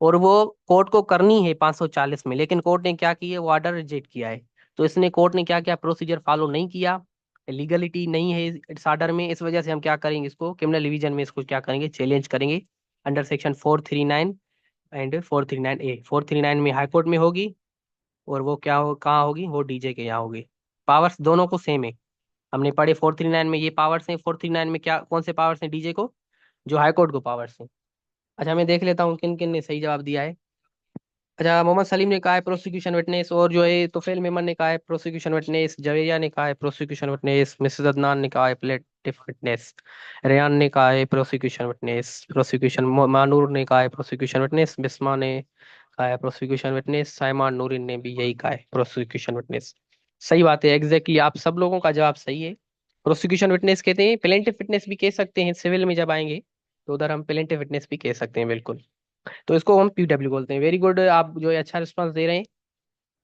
और वो कोर्ट को करनी है 540 में, लेकिन कोर्ट ने क्या किया है? वो ऑर्डर रिजेक्ट किया है। तो इसने कोर्ट ने क्या किया? प्रोसीजर फॉलो नहीं किया, लीगलिटी नहीं है इस ऑर्डर में। इस वजह से हम क्या करेंगे? इसको क्रिमिनल डिवीजन में इसको क्या करेंगे? चैलेंज करेंगे अंडर सेक्शन 439 एंड 439 ए। 439 में हाई कोर्ट में होगी, और वो क्या हो, कहाँ होगी? वो डीजे के यहाँ होगी। पावर्स दोनों को सेम है। हमने पढ़े 439 में ये पावर्स हैं, 439 में क्या कौन से पावर्स हैं डीजे को? जो हाई कोर्ट को पावर्स हैं। अच्छा, मैं देख लेता हूँ किन किन ने सही जवाब दिया है। अच्छा, मोहम्मद सलीम ने कहा है प्रोसिक्यूशन विटनेस, और जो है तुफेल मेमन ने कहा है प्रोसिक्यूशन विटनेस, जवेरिया ने कहा है प्रोसिक्यूशन विटनेस, मिसेस अदनान ने कहा है प्लेटिफ विटनेस, रेयान ने कहा है प्रोसिक्यूशन विटनेस, प्रोसिक्यूशन मानूर ने कहा है प्रोसिक्यूशन विटनेस, बिस्मा ने कहा है प्रोसिक्यूशन विटनेस, साइमान नूरिन ने भी यही कहा है प्रोसिक्यूशन विटनेस। सही बात है, एग्जैक्टली आप सब लोगों का जवाब सही है। प्रोसिक्यूशन विटनेस कहते हैं, प्लेंटिफ विटनेस भी कह सकते हैं सिविल में जब आएंगे, तो उधर हम प्लेंटिफ विटनेस भी कह सकते हैं बिल्कुल। तो इसको हम पीडब्ल्यू बोलते हैं। वेरी गुड, आप जो है अच्छा रिस्पांस दे रहे हैं।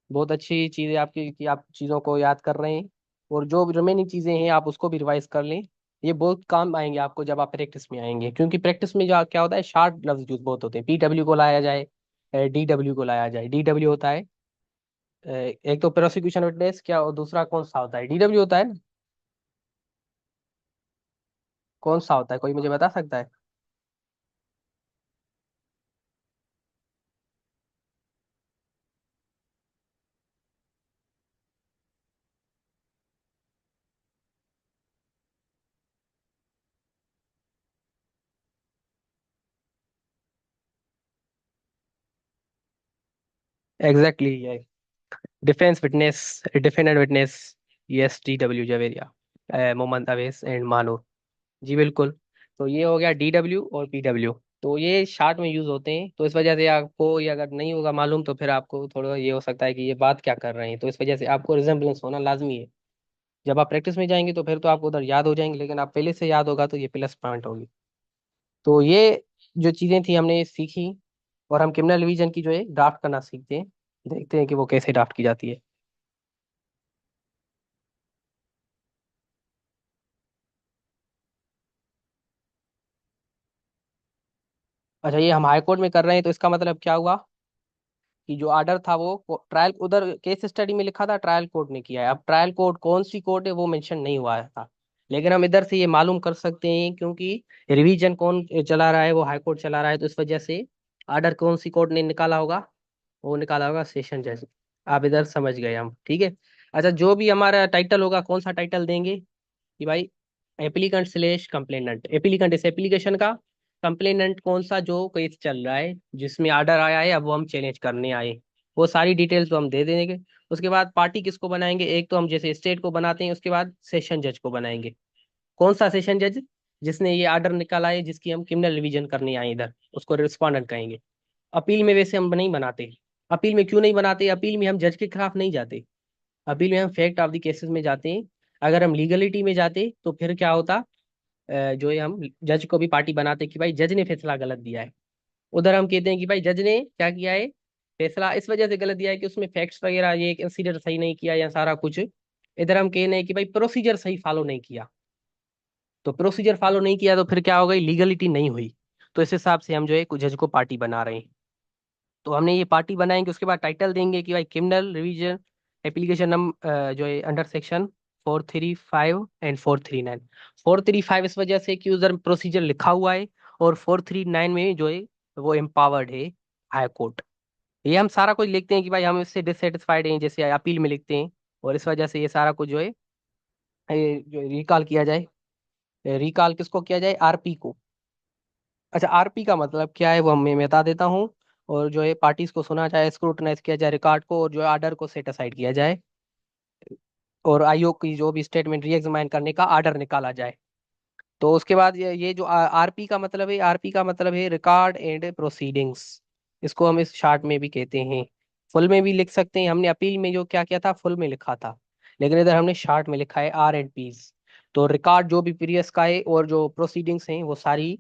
बहुत अच्छी चीज़ है आपकी कि आप चीज़ों को याद कर रहे हैं, और जो रिमेनिंग चीज़ें हैं आप उसको भी रिवाइज कर लें। ये बहुत काम आएंगे आपको जब आप प्रैक्टिस में आएंगे, क्योंकि प्रैक्टिस में जो क्या होता है, शार्ट लफ्ज यूज बहुत होते हैं। पीडब्ल्यू को लाया जाए, डीडब्ल्यू को लाया जाए। डीडब्ल्यू होता है एक तो प्रोसिक्यूशन विटनेस, क्या और दूसरा कौन सा होता है? डीडब्ल्यू होता है ना? कौन सा होता है, कोई मुझे बता सकता है? Exactly defence witness, defendant witness. Yes, DW Javeria, Mohammad Awais and Manoor. जी बिल्कुल। तो ये हो गया डीडब्ल्यू और पीडब्ल्यू। तो ये शार्ट में यूज होते हैं, तो इस वजह से आपको ये अगर नहीं होगा मालूम तो फिर आपको थोड़ा ये हो सकता है कि ये बात क्या कर रहे हैं, तो इस वजह से आपको रिजेम्बलेंस होना लाजमी है। जब आप प्रैक्टिस में जाएंगे तो फिर तो आपको उधर याद हो जाएंगे, लेकिन आप पहले से याद होगा तो ये प्लस पॉइंट होगी। तो ये जो चीजें थी हमने सीखी। और हम क्रिमिनल रिवीजन की जो है ड्राफ्ट करना सीखते हैं, देखते हैं कि वो कैसे ड्राफ्ट की जाती है। अच्छा, ये हम हाई कोर्ट में कर रहे हैं तो इसका मतलब क्या हुआ कि जो ऑर्डर था वो ट्रायल, उधर केस स्टडी में लिखा था ट्रायल कोर्ट ने किया है। अब ट्रायल कोर्ट कौन सी कोर्ट है वो मेंशन नहीं हुआ था, लेकिन हम इधर से ये मालूम कर सकते हैं क्योंकि रिवीजन कौन चला रहा है, वो हाई कोर्ट चला रहा है, तो इस वजह से ऑर्डर कौन सी कोर्ट ने निकाला होगा, वो निकाला होगा सेशन जज। आप इधर समझ गए हम, ठीक है। अच्छा, जो भी हमारा टाइटल होगा, कौन सा टाइटल देंगे कि भाई एप्लीकेंट स्लेश कंप्लेनेंट, एप्लीकेंट इस एप्लीकेशन का, कंप्लेनेंट कौन सा जो केस चल रहा है जिसमें ऑर्डर आया है, अब वो हम चैलेंज करने आए। वो सारी डिटेल्स तो हम दे देंगे। उसके बाद पार्टी किसको बनाएंगे, एक तो हम जैसे स्टेट को बनाते हैं, उसके बाद सेशन जज को बनाएंगे। कौन सा सेशन जज, जिसने ये ऑर्डर निकाला है, जिसकी हम क्रिमिनल रिवीजन करने आए इधर, उसको रिस्पोंडेंट कहेंगे। अपील में वैसे हम नहीं बनाते। अपील में क्यों नहीं बनाते, अपील में हम जज के खिलाफ नहीं जाते। अपील में हम फैक्ट ऑफ द केसेस में जाते हैं। अगर हम लीगलिटी में जाते तो फिर क्या होता, जो है हम जज को भी पार्टी बनाते कि भाई जज ने फैसला गलत दिया है। उधर हम कहते हैं कि भाई जज ने क्या किया है, फैसला इस वजह से गलत दिया है कि उसमें फैक्ट्स वगैरह ये कंसीडर सही नहीं किया या सारा कुछ। इधर हम कहने हैं कि भाई प्रोसीजर सही फॉलो नहीं किया। तो प्रोसीजर फॉलो नहीं किया तो फिर क्या हो गई, लीगलिटी नहीं हुई। तो इस हिसाब से हम जो है जज को पार्टी बना रहे हैं। तो हमने ये पार्टी बनाएंगे, उसके बाद टाइटल देंगे कि भाई क्रिमिनल रिवीजन एप्लीकेशन नंबर जो है अंडर सेक्शन 435 एंड 439। 435 इस वजह से कि उधर प्रोसीजर लिखा हुआ है, और 439 में जो है वो एम्पावर्ड है हाई कोर्ट। ये हम सारा कुछ लिखते हैं कि भाई हम इससे डिससेटिस्फाइड हैं, जैसे अपील में लिखते हैं। और इस वजह से ये सारा कुछ जो है ये जो रिकॉल किया जाए। रिकॉल किसको किया जाए, आरपी को। अच्छा, आरपी का मतलब क्या है वो मैं बता देता हूँ। और जो है पार्टीज को सुना जाए, स्क्रूटनाइज किया जाए रिकॉर्ड को, और जो है आर्डर को सेट असाइड किया जाए। और आयोग की जो भी स्टेटमेंट री एग्जामाइन करने का आर्डर निकाला जाए। तो उसके बाद ये जो आरपी का मतलब है, आरपी का मतलब है रिकॉर्ड एंड प्रोसीडिंग्स। इसको हम इस शार्ट में भी कहते हैं। फुल में भी लिख सकते हैं, हमने अपील में जो क्या किया था फुल में लिखा था, लेकिन इधर हमने शार्ट में लिखा है आर एंड पीस। तो रिकॉर्ड जो भी पीरियड्स का है और जो प्रोसीडिंग्स हैं वो सारी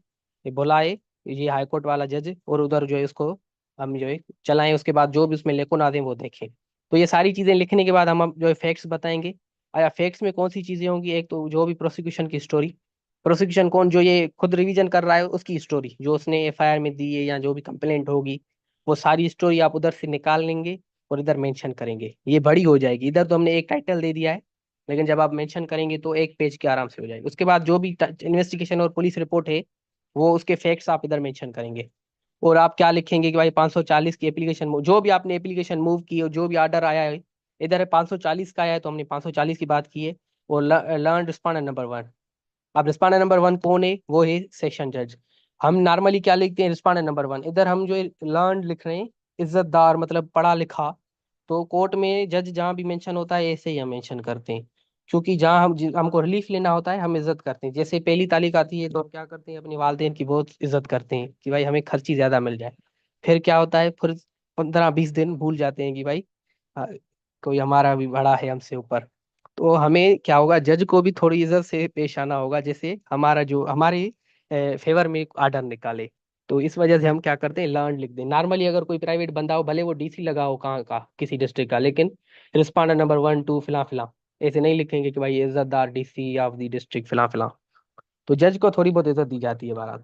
ये बुलाए ये हाईकोर्ट वाला जज, और उधर जो है उसको हम जो है चलाएं। उसके बाद जो भी उसमें लेकुन आते हैं वो देखें। तो ये सारी चीजें लिखने के बाद हम जो है फैक्ट्स बताएंगे। आया फैक्ट्स में कौन सी चीजें होंगी, एक तो जो भी प्रोसिक्यूशन की स्टोरी, प्रोसिक्यूशन कौन जो ये खुद रिवीजन कर रहा है उसकी स्टोरी, जो उसने एफआईआर में दी है या जो भी कंप्लेंट होगी, वो सारी स्टोरी आप उधर से निकाल लेंगे और इधर मेंशन करेंगे। ये बड़ी हो जाएगी, इधर तो हमने एक टाइटल दे दिया है, लेकिन जब आप मेंशन करेंगे तो एक पेज के आराम से हो जाएगी। उसके बाद जो भी इन्वेस्टिगेशन और पुलिस रिपोर्ट है वो उसके फैक्ट्स आप इधर मेंशन करेंगे। और आप क्या लिखेंगे कि भाई 540 की एप्लीकेशन, जो भी आपने एप्लीकेशन मूव की और जो भी ऑर्डर आया है, इधर 540 का आया है तो हमने 540 की बात की है। और लर्न रिस्पॉन्डर नंबर 1। अब रिस्पॉन्डर नंबर 1 कौन है, वो है सेशन जज। हम नॉर्मली क्या लिखते हैं, रिस्पॉन्डर नंबर 1, इधर हम जो लर्न लिख रहे हैं, इज्जतदार मतलब पढ़ा लिखा। तो कोर्ट में जज जहाँ भी मेंशन होता है ऐसे ही हम मेंशन करते हैं। क्योंकि जहाँ हमको रिलीफ लेना होता है हम इज्जत करते हैं। जैसे पहली तारीख आती है तो हम क्या करते हैं, अपने वालिदैन की बहुत इज्जत करते हैं कि भाई हमें खर्ची ज्यादा मिल जाए। फिर क्या होता है, फिर 15-20 दिन भूल जाते हैं कि भाई हाँ, कोई हमारा भी बड़ा है हमसे ऊपर। तो हमें क्या होगा, जज को भी थोड़ी इज्जत से पेश आना होगा, जैसे हमारा जो हमारे फेवर में ऑर्डर निकाले। तो इस वजह से हम क्या करते हैं, लर्न लिख दें। नॉर्मली अगर कोई प्राइवेट बंदा हो, भले वो डीसी लगा हो कहाँ का किसी डिस्ट्रिक्ट का, लेकिन रिस्पॉन्डर नंबर 1 2 फिला फिला ऐसे नहीं लिखेंगे कि भाई इज्जतदार डीसी ऑफ द डिस्ट्रिक्ट फिला फिला। तो जज को थोड़ी बहुत इज्जत दी जाती है बारह।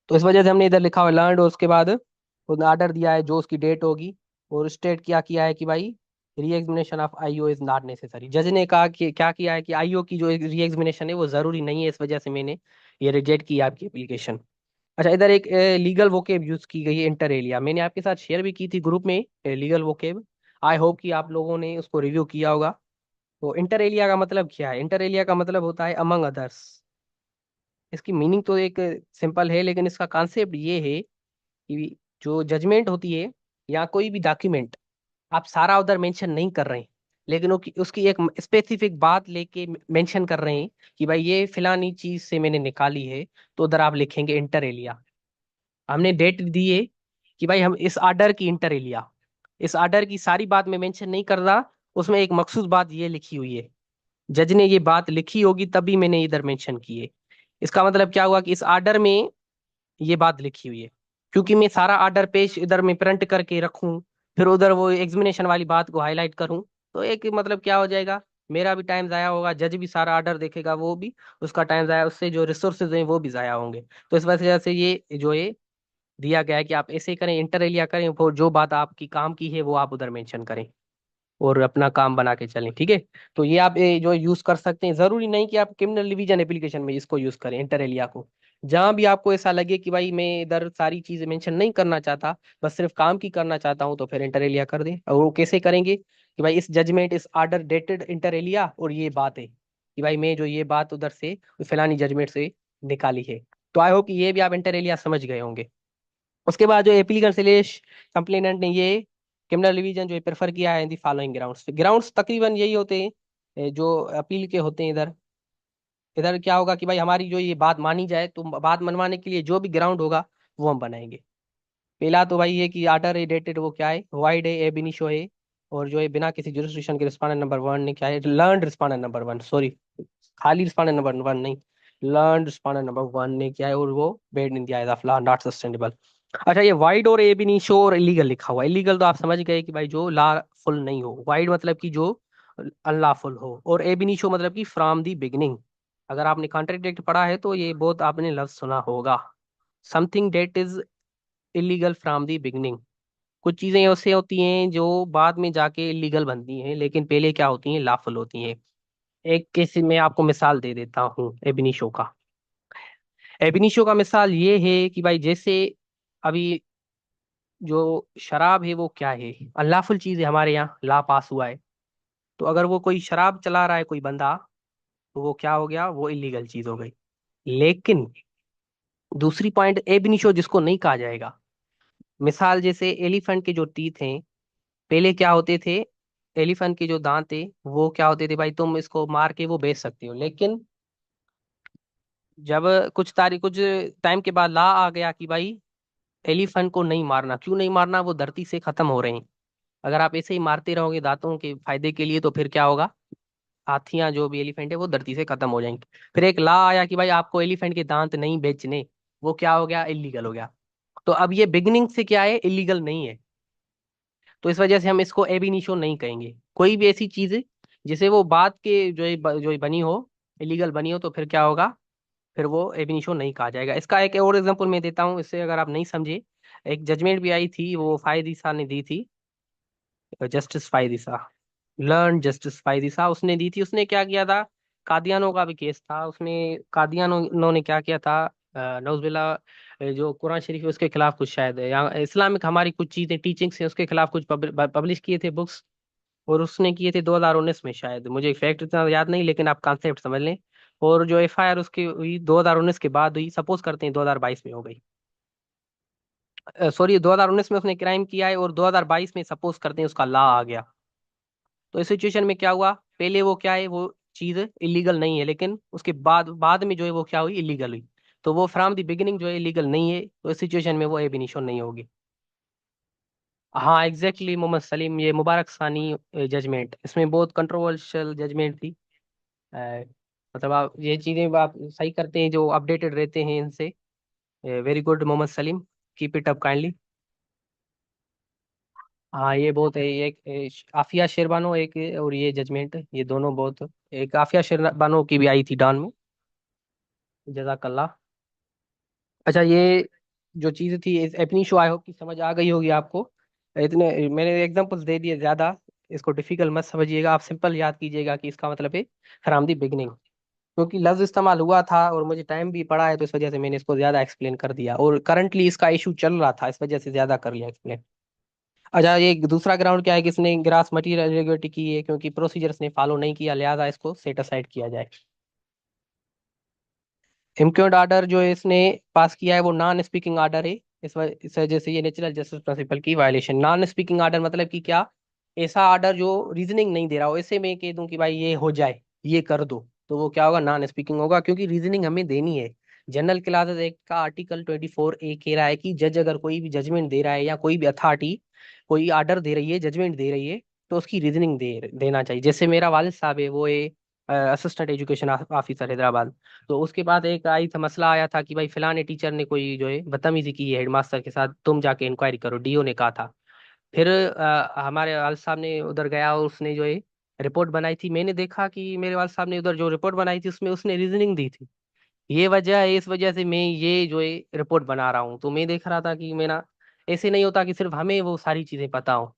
तो इस वजह से हमने इधर लिखा हुआ लर्न, और उसके बाद उसने ऑर्डर दिया है जो उसकी डेट होगी। और स्टेट क्या किया है कि भाई re examination of IO is not necessary. जज ने कहा कि क्या किया है कि आईओ की जो री एग्जामिनेशन है वो जरूरी नहीं है, इस वजह से मैंने ये रिजेक्ट किया आपकी एप्लीकेशन। अच्छा, इधर एक लीगल वोकेब यूज की गई है, इंटर एलिया, मैंने आपके साथ शेयर भी की थी ग्रुप में लीगल वोकेब। आई होप कि आप लोगों ने उसको रिव्यू किया होगा। तो इंटर एलिया का मतलब क्या है, इंटर एलिया का मतलब होता है अमंग अदर्स। इसकी मीनिंग तो एक सिंपल है, लेकिन इसका कॉन्सेप्ट ये है कि जो जजमेंट होती है या कोई भी डॉक्यूमेंट, आप सारा उधर मेंशन नहीं कर रहे हैं, लेकिन उसकी एक स्पेसिफिक बात लेके मेंशन कर रहे हैं कि भाई ये फिलानी चीज से मैंने निकाली है। तो उधर आप लिखेंगे इंटर एलिया। हमने डेट दी है कि भाई हम इस आर्डर की इंटर एलिया, इस आर्डर की सारी बात में मेंशन नहीं कर रहा, उसमें एक मखसूस बात ये लिखी हुई है। जज ने ये बात लिखी होगी तभी मैंने इधर मेंशन की है। इसका मतलब क्या हुआ कि इस आर्डर में ये बात लिखी हुई है। क्योंकि मैं सारा आर्डर पेज इधर में प्रिंट करके रखूं, फिर उधर वो एग्जामिनेशन वाली बात को हाईलाइट करूं, तो एक मतलब क्या हो जाएगा, मेरा भी टाइम जाया होगा, जज भी सारा आर्डर देखेगा, वो भी उसका टाइम जाया, उससे जो रिसोर्सेज हैं वो भी जाया होंगे। तो इस वजह से ये जो ये दिया गया है कि आप ऐसे करें, इंटर एलिया करें, वो जो बात आपकी काम की है वो आप उधर मेंशन करें और अपना काम बना के चलें, ठीक है। तो ये आप जो यूज कर सकते हैं, जरूरी नहीं कि आप क्रिमिनल रिवीजन एप्लीकेशन में इसको यूज करें, इंटर एलिया को। जहां भी आपको ऐसा लगे कि भाई मैं इधर सारी चीजें मेंशन नहीं करना चाहता, बस सिर्फ काम की करना चाहता हूं, तो फिर इंटर एलिया कर दें। और वो कैसे करेंगे कि भाई इस जजमेंट इस आर्डर डेटेड इंटर एलिया, और ये बात है कि भाई मैं जो ये बात उधर से फलानी जजमेंट से निकाली है। तो आई होप कि ये भी आप इंटर एलिया समझ गए होंगे। उसके बाद जो एप्लीकेंट सिलेश कंप्लेनेंट ने ये क्रिमिनल रिवीजन जो प्रेफर किया है इन दी फॉलोइंग ग्राउंड्स। ग्राउंड्स तकरीबन यही होते हैं जो अपील के होते हैं। इधर इधर क्या होगा कि भाई हमारी जो ये बात मानी जाए, तो बात मनवाने के लिए जो भी ग्राउंड होगा वो हम बनाएंगे। पहला तो भाई ये कि आर्डर ए डेटेड वो क्या है, वाइड है, ए बिनिशो है, और जो है बिना किसी जुरिस्डिक्शन के रिस्पॉन्डेंट नंबर वन ने क्या है, learn respondent number one, sorry, खाली रिस्पॉन्डेंट नंबर वन नहीं, लर्न रिस्पॉन्डेंट नंबर वन ने क्या है, और वो bed in the eyes of law not sustainable. अच्छा, ये वाइड और ए बिनिशो और इलीगल लिखा हुआ है। इलीगल तो आप समझ गए कि भाई जो लॉफुल नहीं हो, वाइड मतलब कि जो अनलॉफुल हो, और ए बिनिशो मतलब कि फ्रॉम दी बिगिनिंग। अगर आपने कॉन्ट्रैक्ट पढ़ा है तो ये बहुत आपने लफ्ज सुना होगा, something that is illegal from the beginning. कुछ चीजें ऐसे होती हैं जो बाद में जाके इलीगल बनती हैं, लेकिन पहले क्या होती हैं, लॉफुल होती हैं। एक केस में आपको मिसाल दे देता हूँ एबिनिशो का। एबिनिशो का मिसाल ये है कि भाई जैसे अभी जो शराब है वो क्या है, अनलॉफुल चीज है, हमारे यहाँ ला पास हुआ है। तो अगर वो कोई शराब चला रहा है कोई बंदा, तो वो क्या हो गया, वो इलीगल चीज हो गई। लेकिन दूसरी पॉइंट एबिनिशो जिसको नहीं कहा जाएगा, मिसाल जैसे एलिफेंट के जो टीथ हैं, पहले क्या होते थे, एलिफेंट के जो दांत थे वो क्या होते थे, भाई तुम इसको मार के वो बेच सकते हो। लेकिन जब कुछ टाइम के बाद ला आ गया कि भाई एलिफेंट को नहीं मारना, क्यों नहीं मारना, वो धरती से खत्म हो रहे हैं। अगर आप ऐसे ही मारते रहोगे दांतों के फायदे के लिए, तो फिर क्या होगा, हाथियां जो भी एलिफेंट है वो धरती से खत्म हो जाएंगे। फिर एक ला आया कि भाई आपको एलिफेंट के दांत नहीं बेचने, वो क्या हो गया, इलीगल हो गया। तो अब ये बिगनिंग से क्या है, इलीगल नहीं है। तो इस वजह से हम इसको एबिनिशो नहीं कहेंगे। कोई भी ऐसी चीज है जिसे वो बात के जो बनी हो, इलीगल बनी हो, तो फिर क्या होगा, फिर वो एबिनिशो नहीं कहा जाएगा। इसका एक और एग्जांपल मैं देता हूँ, इससे अगर आप नहीं समझे। एक जजमेंट भी आई थी, वो फायदीसा ने दी थी, जस्टिस फायदीसा, लर्न जस्टिस फायदीसा उसने दी थी। उसने क्या किया था, कादियानों का भी केस था, उसमें कादियानों ने क्या किया था, नौजुबिल्ला, जो कुरान शरीफ है उसके खिलाफ कुछ शायद या इस्लामिक हमारी कुछ चीजें टीचिंग्स हैं उसके खिलाफ कुछ पब्लिश किए थे बुक्स। और उसने किए थे 2019 में, शायद मुझे फैक्ट इतना याद नहीं, लेकिन आप कॉन्सेप्ट समझ लें। और जो एफआईआर उसकी हुई 2019 के बाद हुई, सपोज करते हैं 2022 में हो गई, सॉरी 2019 में उसने क्राइम किया है, और 2022 में सपोज करते हैं उसका लॉ आ गया। तो इस सिचुएशन में क्या हुआ, पहले वो क्या है, वो चीज इलीगल नहीं है, लेकिन उसके बाद बाद में जो है वो क्या हुई, इलीगल हुई। तो वो फ्रॉम द बिगिनिंग जो है इलीगल नहीं है, तो इस सिचुएशन में वो एबिनिशो नहीं होगी। हाँ एग्जैक्टली मोहम्मद सलीम, ये मुबारक सानी जजमेंट, इसमें बहुत कंट्रोवर्शियल जजमेंट थी। अ, मतलब आप ये चीजें आप सही करते हैं जो अपडेटेड रहते हैं इनसे। Very good Mohammad Salim, keep it up kindly. हाँ ये बहुत है, ये एक आफिया शेरबानो एक है, और ये जजमेंट, ये दोनों बहुत। एक आफिया शेरबानो की भी आई थी डॉन में, जजाकल्ला। अच्छा, ये जो चीज़ थी अपनी शो, आई होप की समझ आ गई होगी आपको। इतने मैंने एग्जांपल्स दे दिए ज़्यादा, इसको डिफिकल्ट मत समझिएगा, आप सिंपल याद कीजिएगा कि इसका मतलब है फ्रॉम द बिगनिंग। क्योंकि लफ्ज इस्तेमाल हुआ था और मुझे टाइम भी पड़ा है, तो इस वजह से मैंने इसको ज़्यादा एक्सप्लेन कर दिया, और करंटली इसका इशू चल रहा था, इस वजह से ज़्यादा कर लिया एक्सप्लेन। अच्छा, ये दूसरा ग्राउंड क्या है कि इसने ग्रास मटीरियल इरेगुलरिटी की है, क्योंकि प्रोसीजर्स ने फॉलो नहीं किया, लिहाजा इसको सेट असाइड किया जाए। इम्प्लीमेंट ऑर्डर जो है इसने पास किया है वो नॉन स्पीकिंग ऑर्डर है। इस वजह से ये नेचुरल जस्टिस प्रिंसिपल की वायलेशन। नॉन स्पीकिंग ऑर्डर मतलब कि क्या, ऐसा ऑर्डर जो रीजनिंग नहीं दे रहा हो, ऐसे मैं कह दूं कि भाई ये हो जाए, ये कर दो, तो वो क्या होगा, नॉन स्पीकिंग होगा, क्योंकि रीजनिंग हमें देनी है। जनरल क्लासेस एक्ट का आर्टिकल 24A कह रहा है कि जज अगर कोई भी जजमेंट दे रहा है, या कोई भी अथॉरिटी कोई ऑर्डर दे रही है, जजमेंट दे रही है, तो उसकी रीजनिंग देना चाहिए। जैसे मेरा वालिद साहब है, वो है असिस्टेंट एजुकेशन ऑफिसर हैदराबाद। तो उसके बाद एक आई था, मसला आया था कि भाई फिलाने टीचर ने कोई जो है बदतमीजी की है हेडमास्टर के साथ, तुम जाके इंक्वायरी करो, डीओ ने कहा था। फिर हमारे वाल साहब ने उधर गया और उसने जो है रिपोर्ट बनाई थी। मैंने देखा कि मेरे वाल साहब ने उधर जो रिपोर्ट बनाई थी उसमें उसने रीजनिंग दी थी, ये वजह है, इस वजह से मैं ये जो है रिपोर्ट बना रहा हूँ। तो मैं देख रहा था कि मेरा ऐसे नहीं होता कि सिर्फ हमें वो सारी चीजें पता हो,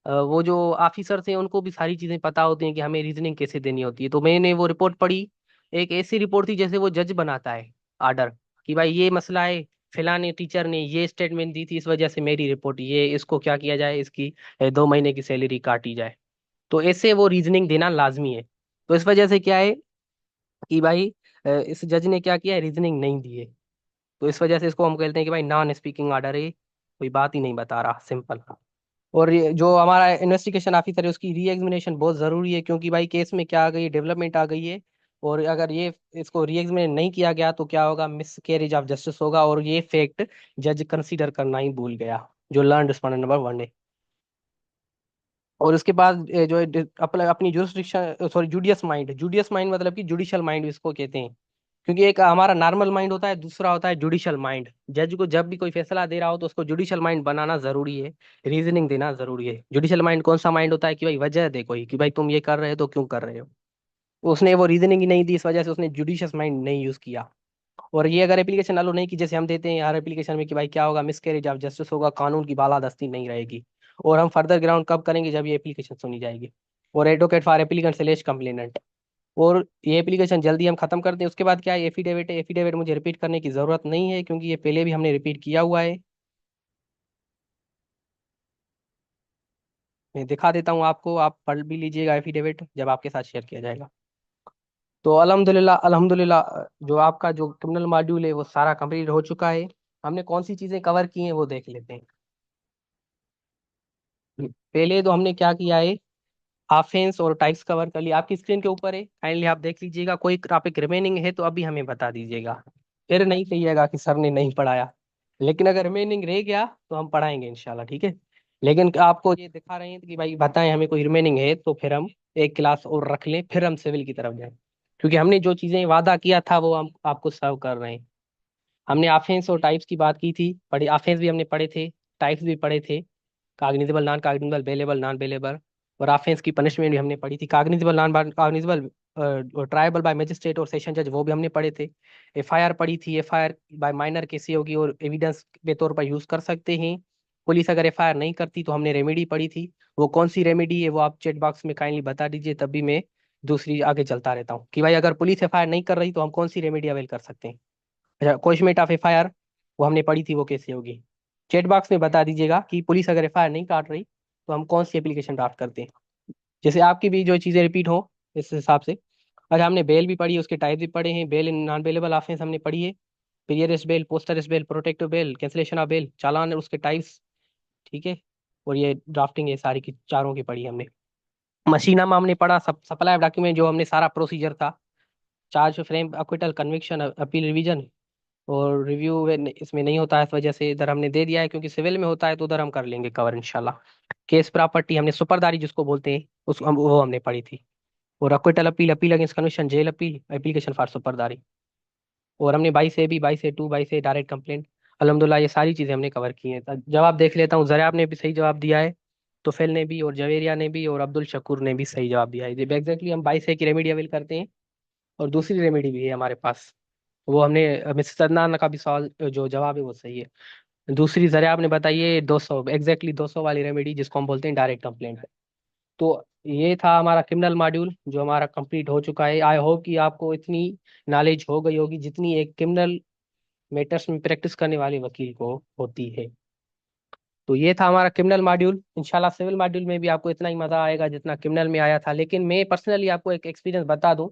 वो जो ऑफिसर्स हैं उनको भी सारी चीजें पता होती हैं कि हमें रीजनिंग कैसे देनी होती है। तो मैंने वो रिपोर्ट पढ़ी, एक ऐसी रिपोर्ट थी जैसे वो जज बनाता है आर्डर, कि भाई ये मसला है, फलाने टीचर ने ये स्टेटमेंट दी थी, इस वजह से मेरी रिपोर्ट ये, इसको क्या किया जाए, इसकी 2 महीने की सैलरी काटी जाए। तो ऐसे वो रीजनिंग देना लाजमी है। तो इस वजह से क्या है कि भाई इस जज ने क्या किया है, रीजनिंग नहीं दी है। तो इस वजह से इसको हम कहते हैं कि भाई नॉन स्पीकिंग ऑर्डर है, कोई बात ही नहीं बता रहा, सिंपल। और ये जो हमारा इन्वेस्टिगेशन ऑफिसर है उसकी री एग्जामिनेशन बहुत जरूरी है, क्योंकि भाई केस में क्या आ गई, डेवलपमेंट आ गई है। और अगर ये इसको री एग्जामिनेट नहीं किया गया तो क्या होगा, मिस कैरेज ऑफ जस्टिस होगा, और ये फैक्ट जज कंसीडर करना ही भूल गया, जो लर्न रिस्पोंडेंट नंबर 1 है। और उसके बाद जो है अपना अपनी जुरिस्डिक्शन, सॉरी जुडियस माइंड, जुडियस माइंड मतलब कि जुडिशियल माइंड इसको कहते हैं। क्योंकि एक हमारा नॉर्मल माइंड होता है, दूसरा होता है जुडिशियल माइंड। जज को जब भी कोई फैसला दे रहा हो तो उसको जुडिशियल माइंड बनाना जरूरी है, रीजनिंग देना जरूरी है। जुडिशियल माइंड कौन सा माइंड होता है कि भाई वजह दे कोई, कि भाई तुम ये कर रहे हो तो क्यों कर रहे हो। उसने वो रीजनिंग ही नहीं दी, इस वजह से उसने जुडिशियस माइंड नहीं यूज किया। और ये अगर एप्लीकेशन अलो नहीं की, जैसे हम देते हैं हर एप्लीकेशन में, कि भाई क्या होगा, मिसकैरेज ऑफ जस्टिस होगा, कानून की बालादस्ती नहीं रहेगी। और हम फर्दर ग्राउंड कब करेंगे, जब ये एप्लीकेशन सुनी जाएगी। और advocate for applicant slash complainant. और ये एप्लीकेशन जल्दी हम खत्म कर दें। उसके बाद क्या है, एफिडेविट है। एफिडेविट मुझे रिपीट करने की जरूरत नहीं है, क्योंकि ये पहले भी हमने रिपीट किया हुआ है। मैं दिखा देता हूँ आपको, आप पढ़ भी लीजिएगा एफिडेविट जब आपके साथ शेयर किया जाएगा। तो अल्हम्दुलिल्लाह अल्हम्दुलिल्लाह, जो आपका जो क्रिमिनल मॉड्यूल है वो सारा कंप्लीट हो चुका है। हमने कौन सी चीजें कवर की हैं वो देख लेते हैं। पहले तो हमने क्या किया है, ऑफेंस और टाइप्स कवर कर लिया, आपकी स्क्रीन के ऊपर है, काइंडली आप देख लीजिएगा। कोई टॉपिक रिमेनिंग है तो अभी हमें बता दीजिएगा, फिर नहीं कहिएगा कि सर ने नहीं पढ़ाया। लेकिन अगर रिमेनिंग रह गया तो हम पढ़ाएंगे इंशाल्लाह, ठीक है। लेकिन आपको ये दिखा रहे हैं कि भाई बताएं हमें कोई रिमेनिंग है तो फिर हम एक क्लास और रख लें, फिर हम सिविल की तरफ जाएं। क्योंकि हमने जो चीजें वादा किया था वो हम आपको सर्व कर रहे हैं। हमने ऑफेंस और टाइप्स की बात की थी, पढ़े, ऑफेंस भी हमने पढ़े थे, टाइप्स भी पढ़े थे, काग्निजेबल, नॉन काग्निजेबल, बेलेबल, नॉन बेलेबल। और ऑफेंस की पनिशमेंट भी हमने पढ़ी थी, काग्निजेबल, नॉन काग्निजेबल, ट्रायबल बाय मजिस्ट्रेट और सेशन जज, वो भी हमने पढ़े थे। एफआईआर पढ़ी थी, एफआईआर बाय माइनर कैसे होगी और एविडेंस के तौर पर यूज कर सकते हैं। पुलिस अगर एफआईआर नहीं करती तो हमने रेमेडी पढ़ी थी, वो कौन सी रेमेडी है वो आप चैट बॉक्स में काइंडली बता दीजिए, तभी मैं दूसरी आगे चलता रहता हूँ, कि भाई अगर पुलिस एफआईआर नहीं कर रही तो हम कौन सी रेमेडी अवेल कर सकते हैं। अच्छा, क्वेश्चन ऑफ एफआईआर वो हमने पढ़ी थी, वो कैसे होगी। चैट बॉक्स में बता दीजिएगा कि पुलिस अगर एफआईआर नहीं काट रही तो हम कौन सी एप्लीकेशन ड्राफ्ट करते हैं, जैसे आपकी भी जो चीज़ें रिपीट हो इस हिसाब से। अच्छा, हमने बेल भी पढ़ी है, उसके टाइप भी पढ़े हैं, bail in non bailable offence हमने पढ़ी है, period bail, poster bail, protective bail, cancellation of bail, चालान और उसके टाइप्स, ठीक है। और ये ड्राफ्टिंग ये सारी की चारों की पढ़ी हमने। मशीनामा हमने पढ़ा, सब सप्लाई ऑफ डॉक्यूमेंट, जो हमने सारा प्रोसीजर था, charge frame, acquittal, conviction, appeal, revision. और रिव्यू इसमें नहीं होता है, इस वजह से इधर हमने दे दिया है, क्योंकि सिविल में होता है तो उधर हम कर लेंगे कवर इंशाल्लाह। केस प्रॉपर्टी हमने सुपरदारी जिसको बोलते हैं वो हमने पढ़ी थी। और acquittal appeal, appeal against conviction, jail appeal, application for सुपरदारी। और हमने 22A भी, 22A 2, 22A डायरेक्ट कंप्लेंट। अल्हम्दुलिल्लाह ये सारी चीजें हमने कवर की हैं। तो जवाब देख लेता हूँ, जराब ने भी सही जवाब दिया है, तुफेल ने भी, और जवेरिया ने भी, और अब्दुल शकूर ने भी सही जवाब दिया है। जब एग्जैक्टली हम 22A की रेमेडी अवेल करते हैं। और दूसरी रेमेडी भी है हमारे पास, वो हमने मिसेस सदनान का भी सवाल जो जवाब है वो सही है। दूसरी जरिया आपने बताइए 200, एग्जैक्टली 200 वाली रेमेडी जिसको हम बोलते हैं डायरेक्ट कंप्लेंट। तो ये था हमारा क्रिमिनल मॉड्यूल जो हमारा कंप्लीट हो चुका है। आई होप कि आपको इतनी नॉलेज हो गई होगी जितनी एक क्रिमिनल मैटर्स में प्रैक्टिस करने वाले वकील को होती है। तो ये था हमारा क्रिमिनल मॉड्यूल। इंशाल्लाह सिविल मॉड्यूल में भी आपको इतना ही मजा आएगा जितना क्रिमिनल में आया था। लेकिन मैं पर्सनली आपको एक एक्सपीरियंस बता दूं,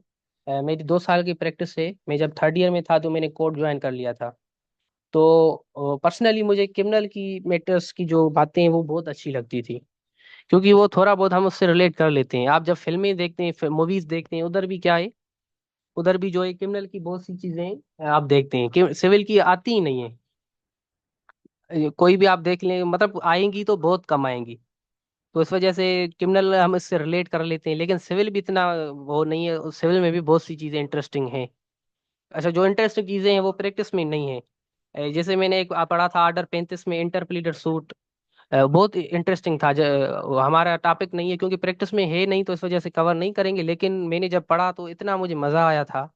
मेरी 2 साल की प्रैक्टिस है, मैं जब थर्ड ईयर में था तो मैंने कोर्ट ज्वाइन कर लिया था। तो पर्सनली मुझे क्रिमिनल की मैटर्स की जो बातें हैं वो बहुत अच्छी लगती थी, क्योंकि वो थोड़ा बहुत हम उससे रिलेट कर लेते हैं। आप जब फिल्में देखते हैं, मूवीज देखते हैं, उधर भी क्या है, उधर भी जो है क्रिमिनल की बहुत सी चीजें आप देखते हैं कि सिविल की आती ही नहीं है। कोई भी आप देख लें, मतलब आएंगी तो बहुत कम आएंगी। तो इस वजह से क्रिमिनल हम इससे रिलेट कर लेते हैं, लेकिन सिविल भी इतना वो नहीं है, सिविल में भी बहुत सी चीजें इंटरेस्टिंग हैं। अच्छा, जो इंटरेस्टिंग चीजें हैं वो प्रैक्टिस में नहीं है। जैसे मैंने एक पढ़ा था आर्डर 35 में इंटरप्लीडर सूट, बहुत इंटरेस्टिंग था। वो हमारा टॉपिक नहीं है क्योंकि प्रैक्टिस में है नहीं, तो इस वजह से कवर नहीं करेंगे, लेकिन मैंने जब पढ़ा तो इतना मुझे मजा आया था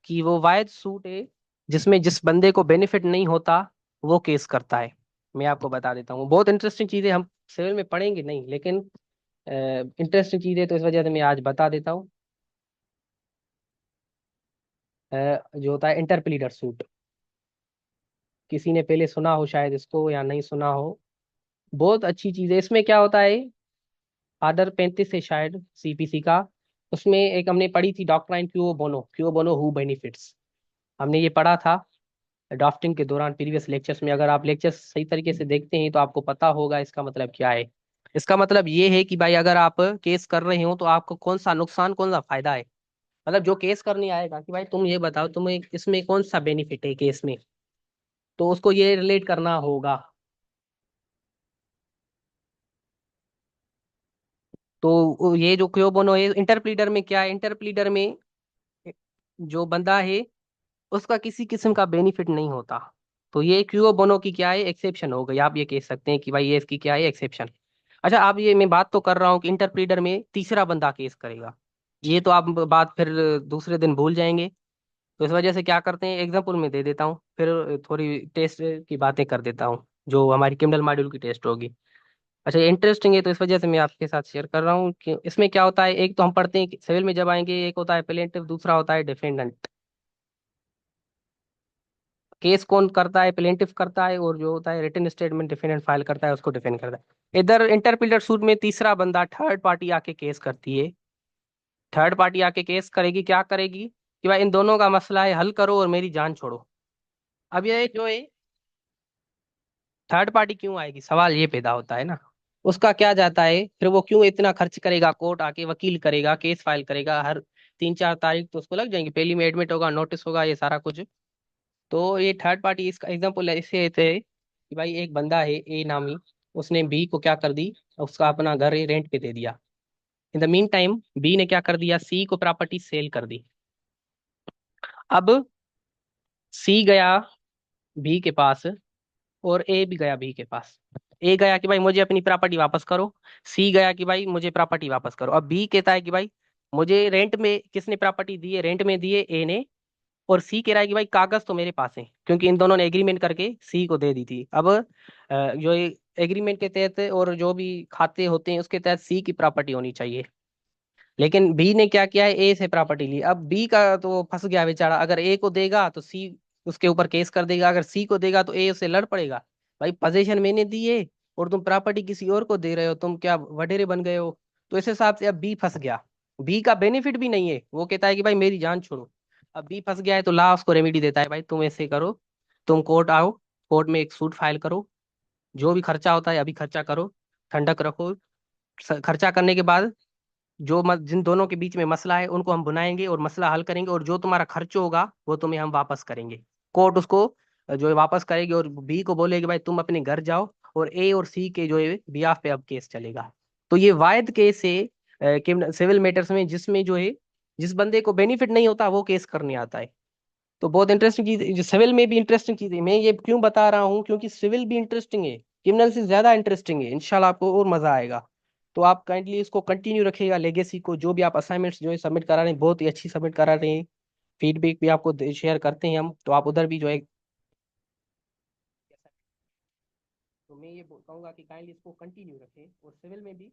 कि वो वायद सूट है जिसमें जिस बंदे को बेनिफिट नहीं होता वो केस करता है। मैं आपको बता देता हूँ, बहुत इंटरेस्टिंग चीजें हम सिविल में पढ़ेंगे नहीं, लेकिन इंटरेस्टिंग चीजें तो इस वजह से मैं आज बता देता हूँ। जो होता है इंटरप्लीडर सूट, किसी ने पहले सुना हो शायद इसको या नहीं सुना हो। बहुत अच्छी चीज है। इसमें क्या होता है, आर्डर 35 है शायद सीपीसी का, उसमें एक हमने पढ़ी थी doctrine Q Bono who benefits, हमने ये पढ़ा था ड्राफ्टिंग के दौरान प्रीवियस लेक्चर्स में। अगर आप लेक्चर्स सही तरीके से देखते हैं तो आपको पता होगा इसका मतलब क्या है। इसका मतलब ये है कि भाई अगर आप केस कर रहे हो तो आपको कौन सा नुकसान कौन सा फायदा है। मतलब जो केस करने आएगा कि भाई तुम ये बताओ तुम्हें इसमें कौन सा बेनिफिट है केस में, तो उसको ये रिलेट करना होगा। तो ये जो क्यों बोनो है इंटरप्लीडर में, क्या है इंटरप्लीडर में जो बंदा है उसका किसी किस्म का बेनिफिट नहीं होता, तो ये क्यूओ बोनो की क्या है एक्सेप्शन हो गई। आप ये कह सकते हैं कि भाई ये इसकी क्या है एक्सेप्शन। अच्छा, आप ये मैं बात तो कर रहा हूँ कि इंटरप्रीटर में तीसरा बंदा केस करेगा, ये तो आप बात फिर दूसरे दिन भूल जाएंगे। तो इस वजह से क्या करते हैं, एग्जाम्पल में दे देता हूँ, फिर थोड़ी टेस्ट की बातें कर देता हूँ जो हमारी क्रिमिनल मॉड्यूल की टेस्ट होगी। अच्छा, ये इंटरेस्टिंग है तो इस वजह से मैं आपके साथ शेयर कर रहा हूँ कि इसमें क्या होता है। एक तो हम पढ़ते हैं सिविल में जब आएंगे, एक होता है प्लेंटिफ, दूसरा होता है डिफेंडेंट। केस कौन करता है, प्लेंटिफ करता है, और जो होता है रिटन स्टेटमेंट डिफेंडेंट फाइल करता है उसको डिफेंड करता है। इधर इंटरप्रिटर सूट में तीसरा बंदा थर्ड पार्टी आके केस करती है। थर्ड पार्टी आके केस करेगी, क्या करेगी कि भाई इन दोनों का मसला है, हल करो और मेरी जान छोड़ो। अब ये जो है थर्ड पार्टी क्यों आएगी, सवाल ये पैदा होता है ना। उसका क्या जाता है, फिर वो क्यों इतना खर्च करेगा, कोर्ट आके वकील करेगा, केस फाइल करेगा, हर 3-4 तारीख तो उसको लग जाएंगी, पहली में एडमिट होगा, नोटिस होगा, ये सारा कुछ। तो ये थर्ड पार्टी इसका एग्जांपल ऐसे ऐसे है कि भाई एक बंदा है ए नामी, उसने बी को क्या कर दी, उसका अपना घर रेंट पे दे दिया। In the meantime B ने क्या कर दिया, सी को प्रॉपर्टी सेल कर दी। अब सी गया बी के पास और ए भी गया बी के पास। ए गया कि भाई मुझे अपनी प्रॉपर्टी वापस करो, सी गया कि भाई मुझे प्रॉपर्टी वापस करो। अब बी कहता है कि भाई मुझे रेंट में किसने प्रॉपर्टी दी है, रेंट में दी है ए ने, और सी कह रहा है कि भाई कागज तो मेरे पास है, क्योंकि इन दोनों ने एग्रीमेंट करके सी को दे दी थी। अब जो एग्रीमेंट के तहत और जो भी खाते होते हैं उसके तहत सी की प्रॉपर्टी होनी चाहिए। लेकिन बी ने क्या किया है, ए से प्रॉपर्टी ली। अब बी का तो फंस गया बेचारा, अगर ए को देगा तो सी उसके ऊपर केस कर देगा, अगर सी को देगा तो ए उससे लड़ पड़ेगा, भाई पोजीशन मैंने दी है और तुम प्रॉपर्टी किसी और को दे रहे हो, तुम क्या वडेरे बन गए हो। तो इस हिसाब से अब बी फंस गया, बी का बेनिफिट भी नहीं है, वो कहता है कि भाई मेरी जान छोड़ो। अब बी फंस गया है तो ला उसको रेमेडी देता है, भाई तुम ऐसे करो, तुम कोर्ट आओ, कोर्ट में एक सूट फाइल करो, जो भी खर्चा होता है अभी खर्चा करो, ठंडक रखो। खर्चा करने के बाद जिन दोनों के बीच में मसला है उनको हम बुलाएंगे और मसला हल करेंगे, और जो तुम्हारा खर्च होगा वो तुम्हें हम वापस करेंगे। कोर्ट उसको जो है वापस करेगी और बी को बोलेगी भाई तुम अपने घर जाओ, और ए और सी के जो है बियाह पे अब केस चलेगा। तो ये वायद केस है सिविल मैटर्स में, जिसमें जो है जिस बंदे को बेनिफिट नहीं होता वो केस करने आता है। तो बहुत इंटरेस्टिंग चीज, सिविल में भी इंटरेस्टिंग चीज है। मैं ये क्यों बता रहा हूँ, क्योंकि सिविल भी इंटरेस्टिंग है, क्रिमिनल से ज्यादा इंटरेस्टिंग है, इंशाल्लाह आपको और मजा आएगा। तो आप काइंडली इसको कंटिन्यू रखिएगा, लेगेसी को, जो भी आप असाइनमेंट्स जो है सबमिट करा रहे हैं बहुत ही अच्छी सबमिट करा रहे हैं। फीडबैक भी आपको शेयर करते हैं हम, तो आप उधर भी जो है। तो मैं ये कहूंगा कि काइंडली इसको कंटिन्यू रखें, और सिविल में भी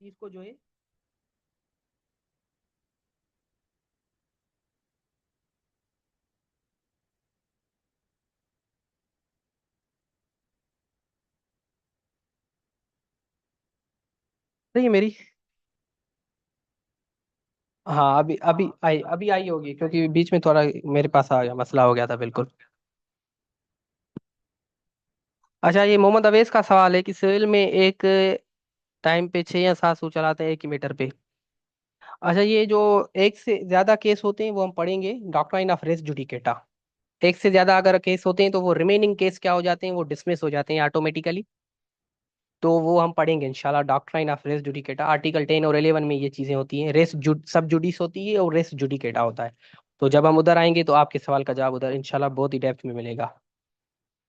इसको जो है। सही है मेरी। हाँ, अभी आई होगी, क्योंकि बीच में थोड़ा मेरे पास आ गया, मसला हो गया था बिल्कुल। अच्छा, ये मोहम्मद अवेस का सवाल है कि सिविल में एक टाइम पे 6 या 7 सूट चलाते हैं 1 ही मीटर पे। अच्छा, ये जो एक से ज्यादा केस होते हैं वो हम पढ़ेंगे डॉक्ट्राइन ऑफ रेस जुडिकेटा। एक से ज्यादा अगर केस होते हैं तो वो रिमेनिंग केस क्या हो जाते हैं, वो डिसमिस हो जाते हैं ऑटोमेटिकली। तो वो हम पढ़ेंगे इंशाल्लाह, doctrine of res judicata, article 10 और 11 में ये चीजें होती हैं। रेस सब जुडिस होती है और रेस जुडिकेटा होता है। तो जब हम उधर आएंगे तो आपके सवाल का जवाब उधर इंशाल्लाह बहुत ही डेप्थ में मिलेगा।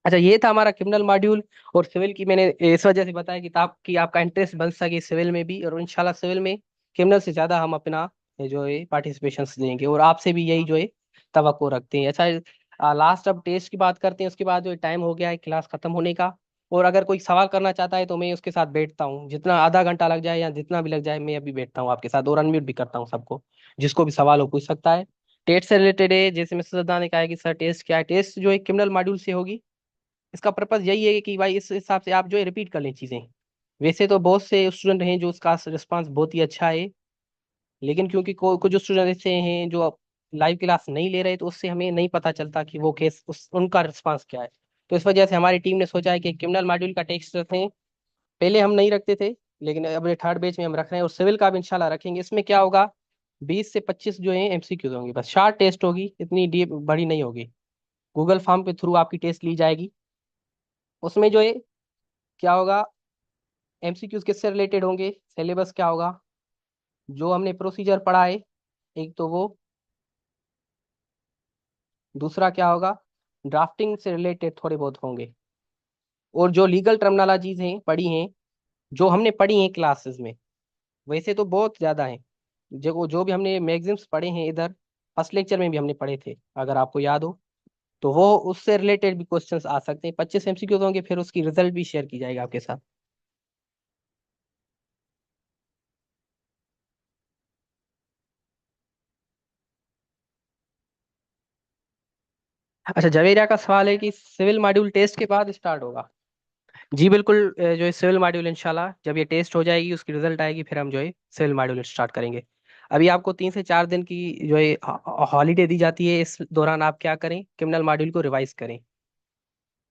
अच्छा, ये था हमारा क्रिमिनल मॉड्यूल। और सिविल की मैंने इस वजह से बताया कि ताकि आपका इंटरेस्ट बन सके सिविल में भी, और इंशाल्लाह सिविल में क्रिमिनल से ज्यादा हम अपना ये जो है पार्टिसिपेशन देंगे, और आपसे भी यही जो है तवक्को रखते हैं। अच्छा, लास्ट अब टेस्ट की बात करते हैं, उसके बाद जो टाइम हो गया है क्लास खत्म होने का। और अगर कोई सवाल करना चाहता है तो मैं उसके साथ बैठता हूँ, जितना आधा घंटा लग जाए या जितना भी लग जाए, मैं अभी बैठता हूँ आपके साथ और अनम्यूट भी करता हूँ सबको, जिसको भी सवाल हो पूछ सकता है। टेस्ट से रिलेटेड है, जैसे मिस्टर सद्दाम ने कहा है कि सर टेस्ट क्या है, टेस्ट जो है क्रिमिनल मॉड्यूल से होगी। इसका पर्पज यही है कि भाई इस हिसाब से आप जो है रिपीट कर लें चीजें। वैसे तो बहुत से स्टूडेंट हैं जो उसका रिस्पांस बहुत ही अच्छा है, लेकिन क्योंकि कुछ स्टूडेंट ऐसे हैं जो लाइव क्लास नहीं ले रहे, तो उससे हमें नहीं पता चलता कि वो केस उनका रिस्पांस क्या है। तो इस वजह से हमारी टीम ने सोचा है कि क्रिमिनल मॉड्यूल का टेस्ट रखते हैं। पहले हम नहीं रखते थे, लेकिन अब ये थर्ड बैच में हम रख रहे हैं, और सिविल का भी इंशाल्लाह रखेंगे। इसमें क्या होगा, 20 से 25 जो है एमसीक्यूज होंगी, बस शार्ट टेस्ट होगी, इतनी डीप बड़ी नहीं होगी। गूगल फॉर्म के थ्रू आपकी टेस्ट ली जाएगी। उसमें जो है क्या होगा, एमसीक्यूज किससे रिलेटेड होंगे, सिलेबस क्या होगा, जो हमने प्रोसीजर पढ़ा है, एक तो वो। दूसरा क्या होगा, ड्राफ्टिंग से रिलेटेड थोड़े बहुत होंगे। और जो लीगल टर्मिनोलॉजीज हैं पढ़ी हैं, जो हमने पढ़ी हैं क्लासेस में, वैसे तो बहुत ज्यादा हैं। जो भी हमने मैगजीम्स पढ़े हैं इधर, फर्स्ट लेक्चर में भी हमने पढ़े थे, अगर आपको याद हो, तो वो उससे रिलेटेड भी क्वेश्चंस आ सकते हैं। 25 एमसीक्यूज होंगे, फिर उसकी रिजल्ट भी शेयर की जाएगी आपके साथ। अच्छा, जवेरिया का सवाल है कि सिविल मॉड्यूल टेस्ट के बाद स्टार्ट होगा। जी बिल्कुल, जो है सिविल मॉड्यूल इंशाल्लाह जब ये टेस्ट हो जाएगी, उसकी रिजल्ट आएगी, फिर हम जो है सिविल मॉड्यूल स्टार्ट करेंगे। अभी आपको 3 से 4 दिन की जो है हॉलीडे दी जाती है। इस दौरान आप क्या करें, क्रिमिनल मॉड्यूल को रिवाइज करें।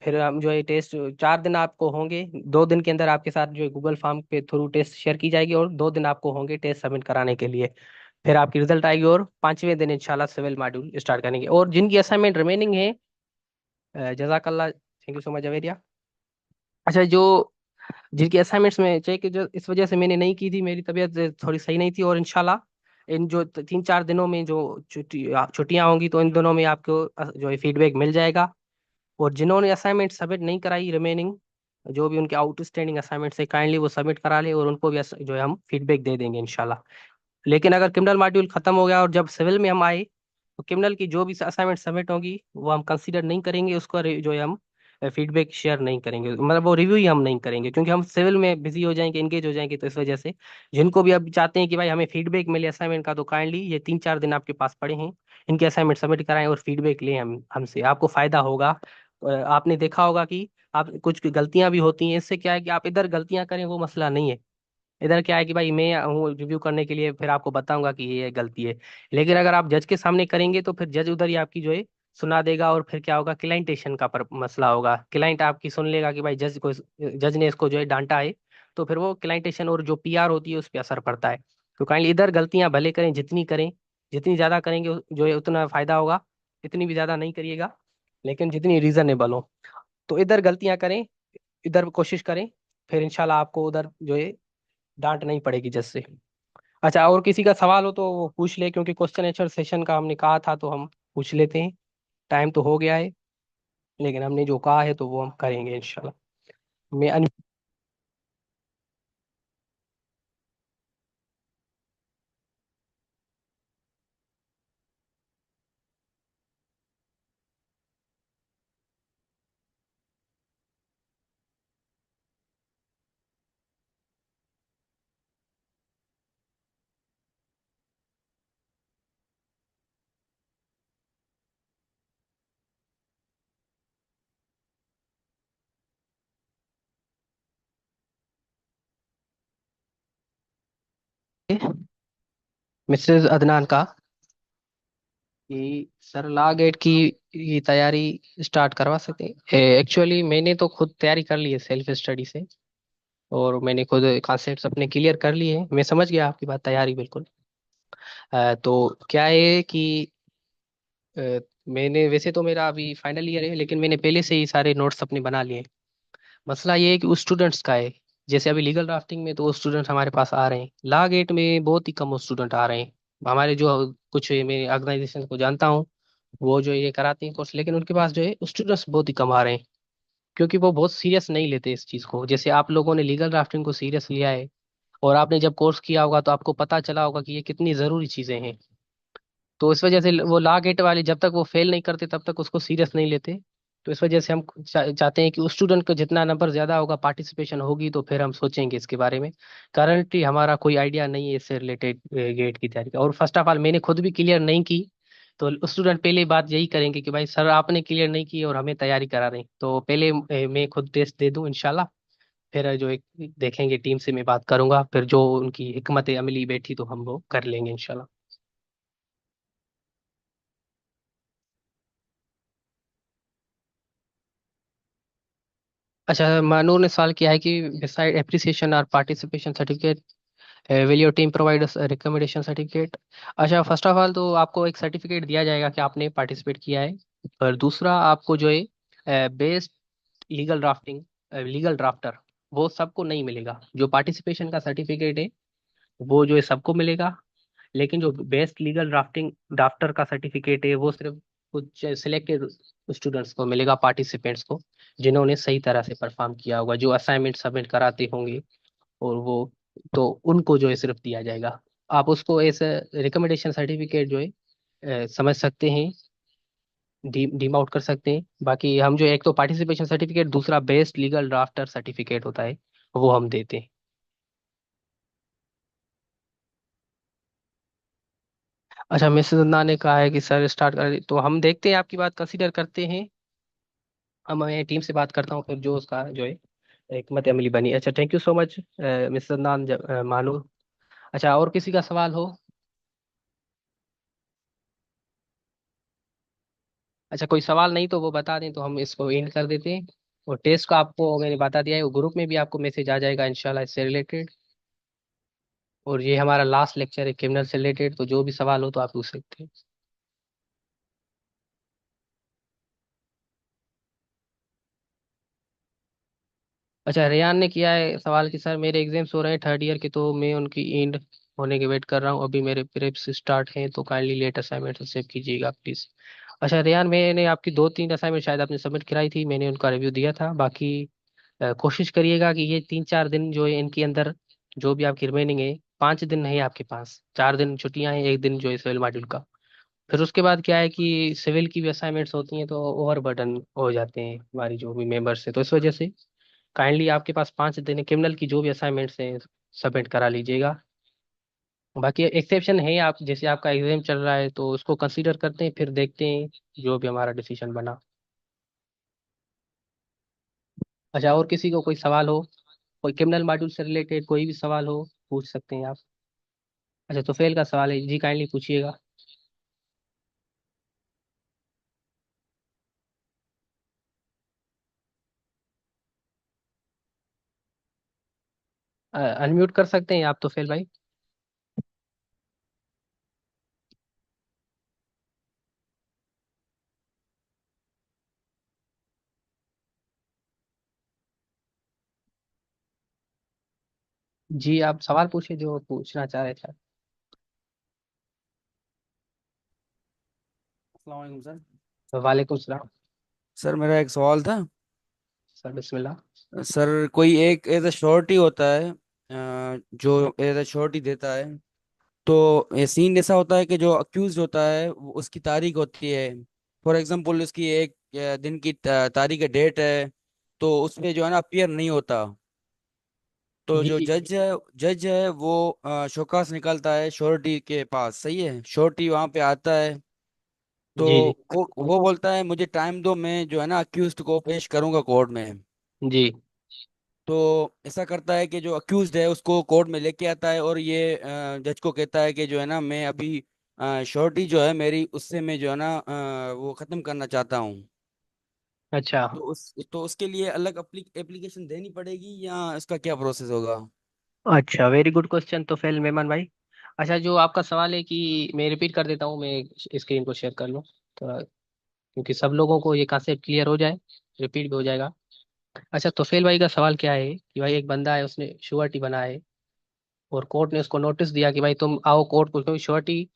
फिर हम जो है टेस्ट 4 दिन आपको होंगे। 2 दिन के अंदर आपके साथ जो है गूगल फॉर्म के थ्रू टेस्ट शेयर की जाएगी, और 2 दिन आपको होंगे टेस्ट सबमिट कराने के लिए। फिर आपकी रिजल्ट आएगी, और 5वें दिन इंशाल्लाह सिविल मॉड्यूल स्टार्ट करेंगे। और जिनकी असाइनमेंट रिमेनिंग है, जजाकल्ला, thank you so much Javeria. अच्छा, जो जिनकी असाइनमेंट्स में चेक जो इस वजह से मैंने नहीं की थी, मेरी तबीयत थोड़ी सही नहीं थी, और इंशाल्लाह इन जो 3 4 दिनों में जो छुट्टियां होंगी, तो इन दिनों में आपको जो है फीडबैक मिल जाएगा। और जिन्होंने असाइनमेंट सबमिट नहीं कराई रिमेनिंग, जो भी उनके आउटस्टैंडिंग असाइनमेंट है, काइंडली वो सबमिट करा ले, और उनको भी जो है हम फीडबैक दे देंगे इंशाल्लाह। लेकिन अगर क्रिमिनल मॉड्यूल खत्म हो गया और जब सिविल में हम आए, तो क्रिमिनल की जो भी असाइनमेंट सबमिट होगी वो हम कंसीडर नहीं करेंगे, उसको जो है हम फीडबैक शेयर नहीं करेंगे, मतलब वो रिव्यू ही हम नहीं करेंगे, क्योंकि हम सिविल में बिजी हो जाएंगे, इंगेज हो जाएंगे। तो इस वजह से जिनको भी अब चाहते हैं कि भाई हमें फीडबैक मिले असाइनमेंट का, तो काइंडली ये 3 4 दिन आपके पास पड़े हैं, इनके असाइनमेंट सबमिट कराएं और फीडबैक लें हमसे, आपको फायदा होगा। आपने देखा होगा कि आप कुछ गलतियां भी होती हैं, इससे क्या है कि आप इधर गलतियां करें वो मसला नहीं है। इधर क्या है कि भाई मैं हूँ रिव्यू करने के लिए, फिर आपको बताऊंगा कि ये गलती है। लेकिन अगर आप जज के सामने करेंगे, तो फिर जज उधर ही आपकी जो है सुना देगा, और फिर क्या होगा, क्लाइंटेशन का मसला होगा। क्लाइंट आपकी सुन लेगा कि भाई जज ने इसको जो है डांटा है, तो फिर वो क्लाइंटेशन और जो पीआर होती है उस पर असर पड़ता है। तो काइंडली इधर गलतियां भले करें, जितनी करें, जितनी ज्यादा करेंगे जो है उतना फायदा होगा। इतनी भी ज्यादा नहीं करिएगा, लेकिन जितनी रीजनेबल हो। तो इधर गलतियां करें, इधर कोशिश करें, फिर इंशाल्लाह आपको उधर जो है डांट नहीं पड़ेगी जज से। अच्छा, और किसी का सवाल हो तो वो पूछ ले, क्योंकि क्वेश्चन आंसर सेशन का हमने कहा था, तो हम पूछ लेते हैं। टाइम तो हो गया है, लेकिन हमने जो कहा है तो वो हम करेंगे इंशाल्लाह। मैं मिसेज अदनान का कि सर लॉ गेट की तैयारी स्टार्ट करवा सकते हैं। एक्चुअली मैंने तो खुद तैयारी कर ली है सेल्फ स्टडी से, और मैंने खुद कॉन्सेप्ट्स अपने क्लियर कर लिए हैं। मैं समझ गया आपकी बात, तैयारी बिल्कुल। तो क्या है कि मैंने वैसे तो मेरा अभी फाइनल ईयर है, लेकिन मैंने पहले से ही सारे नोट्स अपने बना लिए हैं। मसला ये है कि उस स्टूडेंट्स का है। जैसे अभी लीगल ड्राफ्टिंग में तो वो स्टूडेंट हमारे पास आ रहे हैं, लॉ गेट में बहुत ही कम स्टूडेंट आ रहे हैं। हमारे जो कुछ मैं ऑर्गेनाइजेशन को जानता हूँ, वो जो ये कराते हैं कोर्स, लेकिन उनके पास जो है स्टूडेंट्स बहुत ही कम आ रहे हैं। क्योंकि वो बहुत सीरियस नहीं लेते इस चीज़ को, जैसे आप लोगों ने लीगल ड्राफ्टिंग को सीरियस लिया है। और आपने जब कोर्स किया होगा तो आपको पता चला होगा कि ये कितनी ज़रूरी चीज़ें हैं। तो इस वजह से वो लॉ गेट वाले जब तक वो फेल नहीं करते तब तक उसको सीरियस नहीं लेते। तो इस वजह से हम चाहते हैं कि उस स्टूडेंट का जितना नंबर ज्यादा होगा, पार्टिसिपेशन होगी, तो फिर हम सोचेंगे इसके बारे में। करंटली हमारा कोई आइडिया नहीं है इससे रिलेटेड गेट की तैयारी का। और फर्स्ट ऑफ ऑल मैंने खुद भी क्लियर नहीं की। तो स्टूडेंट पहले बात यही करेंगे कि भाई सर आपने क्लियर नहीं की और हमें तैयारी करा रहे हैं, तो पहले मैं खुद टेस्ट दे दूं इंशाल्लाह। फिर जो एक देखेंगे, टीम से मैं बात करूंगा, फिर जो उनकी हिकमत अमली बैठी तो हम वो कर लेंगे इंशाल्लाह। अच्छा, मानूर ने सवाल किया है कि बिसाइड एप्रिसिएशन और participation certificate, will your team provide recommendation certificate. अच्छा, फर्स्ट ऑफ ऑल तो आपको एक सर्टिफिकेट दिया जाएगा कि आपने पार्टिसिपेट किया है। और दूसरा आपको जो है बेस्ट लीगल ड्राफ्टर, वो सबको नहीं मिलेगा। जो पार्टिसिपेशन का सर्टिफिकेट है वो जो है सबको मिलेगा। लेकिन जो बेस्ट लीगल ड्राफ्टर का सर्टिफिकेट है वो सिर्फ कुछ सिलेक्टेड स्टूडेंट्स को मिलेगा, पार्टिसिपेंट्स को, जिन्होंने सही तरह से परफॉर्म किया होगा, जो असाइनमेंट सबमिट कराते होंगे। और वो तो उनको जो है सिर्फ दिया जाएगा। आप उसको ऐसे रिकमेंडेशन सर्टिफिकेट जो है समझ सकते हैं, डीम आउट कर सकते हैं। बाकी हम जो एक तो पार्टिसिपेशन सर्टिफिकेट, दूसरा बेस्ट लीगल ड्राफ्टर सर्टिफिकेट होता है, वो हम देते हैं। अच्छा, मिसेस अन्ना ने कहा है कि सर स्टार्ट कर, तो हम देखते हैं, आपकी बात कंसीडर करते हैं। हम मैं टीम से बात करता हूँ, फिर जो उसका जो है एक मत अमली बनी। अच्छा, thank you so much mister नान मानू। अच्छा, और किसी का सवाल हो? अच्छा, कोई सवाल नहीं तो वो बता दें तो हम इसको एंड कर देते हैं। और टेस्ट को आपको मैंने बता दिया है, वो ग्रुप में भी आपको मैसेज आ जाएगा इंशाल्लाह इससे रिलेटेड। और ये हमारा लास्ट लेक्चर है क्रिमिनल से रिलेटेड, तो जो भी सवाल हो तो आप पूछ सकते हैं। अच्छा, रेयान ने किया है सवाल कि सर मेरे एग्जाम्स हो रहे हैं थर्ड ईयर के, तो मैं उनकी एंड होने के वेट कर रहा हूँ, अभी मेरे प्रेप्स स्टार्ट हैं, तो काइंडली लेट असाइनमेंट सेव कीजिएगा प्लीज। अच्छा रेयान, मैंने आपकी दो तीन असाइनमेंट शायद आपने सबमिट कराई थी, मैंने उनका रिव्यू दिया था। बाकी कोशिश करिएगा कि ये 3-4 दिन जो है इनके अंदर, जो भी आपकी रिमेनिंग है, 5 दिन है आपके पास, 4 दिन छुट्टियां हैं, एक दिन जो है सिविल मॉड्यूल का। फिर उसके बाद क्या है कि सिविल की भी असाइनमेंट्स होती हैं, तो ओवर बर्डन हो जाते हैं हमारी जो भी मेंबर्स है, तो इस वजह से काइंडली आपके पास 5 दिन क्रिमिनल की जो भी असाइनमेंट्स हैं सबमिट करा लीजिएगा। बाकी एक्सेप्शन है, आप जैसे आपका एग्जाम चल रहा है तो उसको कंसीडर करते हैं, फिर देखते हैं जो भी हमारा डिसीजन बना। अच्छा, और किसी को कोई सवाल हो, कोई क्रिमिनल मॉड्यूल से रिलेटेड कोई भी सवाल हो, पूछ सकते हैं आप। अच्छा, तो फेल का सवाल है जी, काइंडली पूछिएगा। अनम्यूट कर सकते हैं आप तो फेल भाई। जी, आप सवाल पूछिए जो पूछना चाह रहे थे। अस्सलाम वालेकुम सर। वालेकुम सलाम। सर मेरा एक सवाल था। सर बिस्मिल्लाह। सर कोई एक एज अ श्योरिटी होता है, जो एज अ श्योरिटी देता है। तो ये सीन ऐसा होता है कि जो अक्यूज होता है उसकी तारीख होती है। फॉर एग्जांपल उसकी एक दिन की तारीख डेट है, तो उसमें जो है ना अपीयर नहीं होता। तो जो जी जज है वो शोकास निकालता है श्योरिटी के पास, सही है, श्योरिटी वहां पे आता है। तो जी जी वो बोलता है मुझे टाइम दो, मैं जो है ना अक्यूज्ड को पेश करूंगा कोर्ट में। जी। तो ऐसा करता है कि जो अक्यूज्ड है उसको कोर्ट में लेके आता है, और ये जज को कहता है कि जो है ना मैं अभी श्योरिटी जो है मेरी उससे मैं जो है ना वो खत्म करना चाहता हूँ। अच्छा। तो उसके लिए अलग एप्लीकेशन देनी पड़ेगी या इसका क्या प्रोसेस होगा? अच्छा, वेरी गुड क्वेश्चन तो फेल मेमन भाई। अच्छा, जो आपका सवाल है कि मैं रिपीट कर देता हूँ, मैं स्क्रीन को शेयर कर लूँ थोड़ा। क्योंकि सब लोगों को ये कंसेप्ट क्लियर हो जाए, रिपीट भी हो जाएगा। अच्छा, तोफेल भाई का सवाल क्या है कि भाई एक बंदा है, उसने श्योरिटी बना है और कोर्ट ने उसको नोटिस दिया कि भाई तुम आओ कोर्ट को, क्योंकि श्योरिटी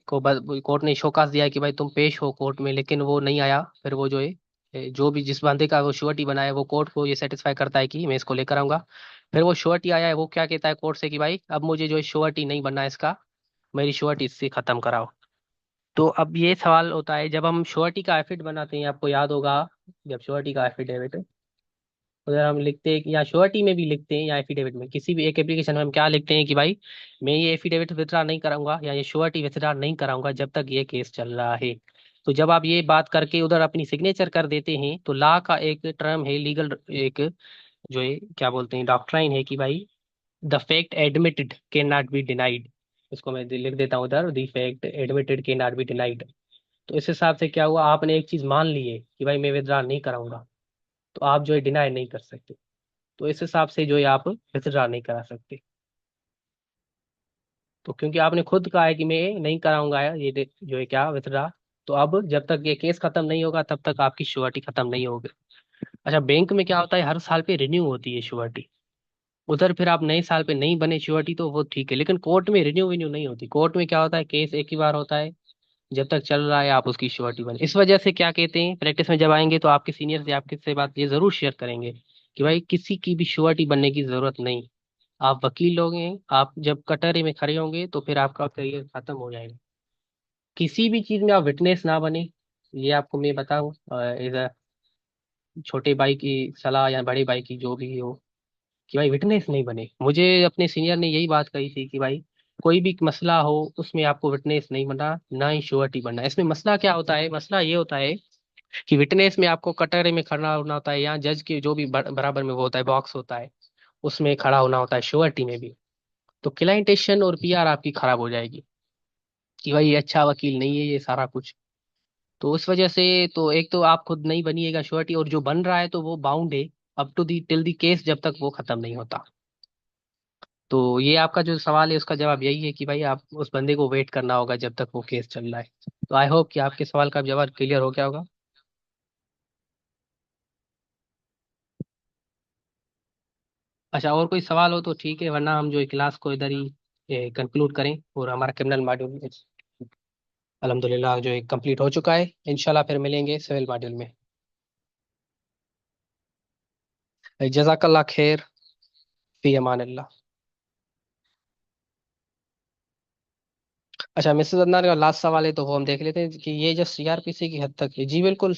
कोर्ट ने शोकास दिया कि भाई तुम पेश हो कोर्ट में, लेकिन वो नहीं आया। फिर वो जो है जो भी जिस बंदे का वो श्योरिटी बना है वो कोर्ट को ये सेटिस्फाई करता है कि मैं इसको लेकर आऊंगा। फिर वो श्योरिटी आया है, वो क्या कहता है कोर्ट से कि भाई अब मुझे जो है श्योरिटी नहीं बनना है इसका, मेरी श्योरिटी इससे खत्म कराओ। तो अब ये सवाल होता है, जब हम श्योरिटी का एफिड बनाते हैं, आपको याद होगा, जब श्योरिटी का एफिडेविट अगर हम लिखते हैं या श्योरिटी में भी लिखते हैं या एफिडेविट में, किसी भी एक एप्लीकेशन में हम क्या लिखते हैं कि भाई मैं ये एफिडेविट विथड्रा नहीं कराऊंगा या ये श्योरिटी विथड्रा नहीं कराऊंगा जब तक ये केस चल रहा है। तो जब आप ये बात करके उधर अपनी सिग्नेचर कर देते हैं, तो लॉ का एक टर्म है, लीगल एक जो है क्या बोलते हैं डॉक्ट्राइन है कि भाई the fact admitted can not be denied. इसको मैं लिख देता हूँ उधर, the fact admitted can not be denied. तो इस हिसाब से क्या हुआ, आपने एक चीज मान ली है कि भाई मैं विथड्रा नहीं कराऊंगा, तो आप जो है डिनाई नहीं कर सकते। तो इस हिसाब से जो है आप विथड्रा नहीं करा सकते। तो क्योंकि आपने खुद कहा है कि मैं नहीं कराऊंगा ये जो है क्या विथड्रा, तो अब जब तक ये केस खत्म नहीं होगा तब तक आपकी श्योरिटी खत्म नहीं होगी। अच्छा, बैंक में क्या होता है, हर साल पे रिन्यू होती है श्योरिटी। उधर फिर आप नए साल पे नहीं बने श्योरिटी तो वो ठीक है, लेकिन कोर्ट में रिन्यू विन्यू नहीं होती। कोर्ट में क्या होता है, केस एक ही बार होता है, जब तक चल रहा है आप उसकी श्योरिटी बने। इस वजह से क्या कहते हैं, प्रैक्टिस में जब आएंगे तो आपके सीनियर से आपके से बात ये जरूर शेयर करेंगे कि भाई किसी की भी श्योरिटी बनने की जरूरत नहीं। आप वकील लोग हैं, आप जब कटहरे में खड़े होंगे तो फिर आपका करियर खत्म हो जाएगा। किसी भी चीज में आप विटनेस ना बने, ये आपको मैं बताऊं इधर छोटे भाई की सलाह या बड़े भाई की जो भी हो, कि भाई विटनेस नहीं बने। मुझे अपने सीनियर ने यही बात कही थी कि भाई कोई भी मसला हो उसमें आपको विटनेस नहीं बनना, ना ही श्योरिटी बनना। इसमें मसला क्या होता है, मसला ये होता है कि विटनेस में आपको कटहरे में खड़ा होना होता है, या जज के जो भी बराबर में वो होता है बॉक्स होता है उसमें खड़ा होना होता है, श्योरिटी में भी। तो क्लाइंटेशन और पीआर आपकी खराब हो जाएगी कि भाई ये अच्छा वकील नहीं है, ये सारा कुछ। तो उस वजह से तो एक तो आप खुद नहीं बनिएगा श्योरिटी, और जो बन रहा है तो वो बाउंड है up to the till the case, जब तक वो खत्म नहीं होता। तो ये आपका जो सवाल है उसका जवाब यही है कि भाई आप उस बंदे को वेट करना होगा जब तक वो केस चल रहा है। तो आई होप कि आपके सवाल का जवाब क्लियर हो गया होगा। अच्छा, और कोई सवाल हो तो ठीक है, वरना हम जो है क्लास को इधर ही कंक्लूड करें, और हमारा क्रिमिनल मॉड्यूल अल्हम्दुलिल्लाह जो है कंप्लीट हो चुका है। इंशाल्लाह फिर मिलेंगे सिविल मॉड्यूल में। जजाकल्ला खैर, फी अमानिल्लाह। अच्छा, मिसेस अदनान का लास्ट सवाल है तो वो हम देख लेते हैं कि ये जो सीआरपीसी की हद तक है, जी बिल्कुल,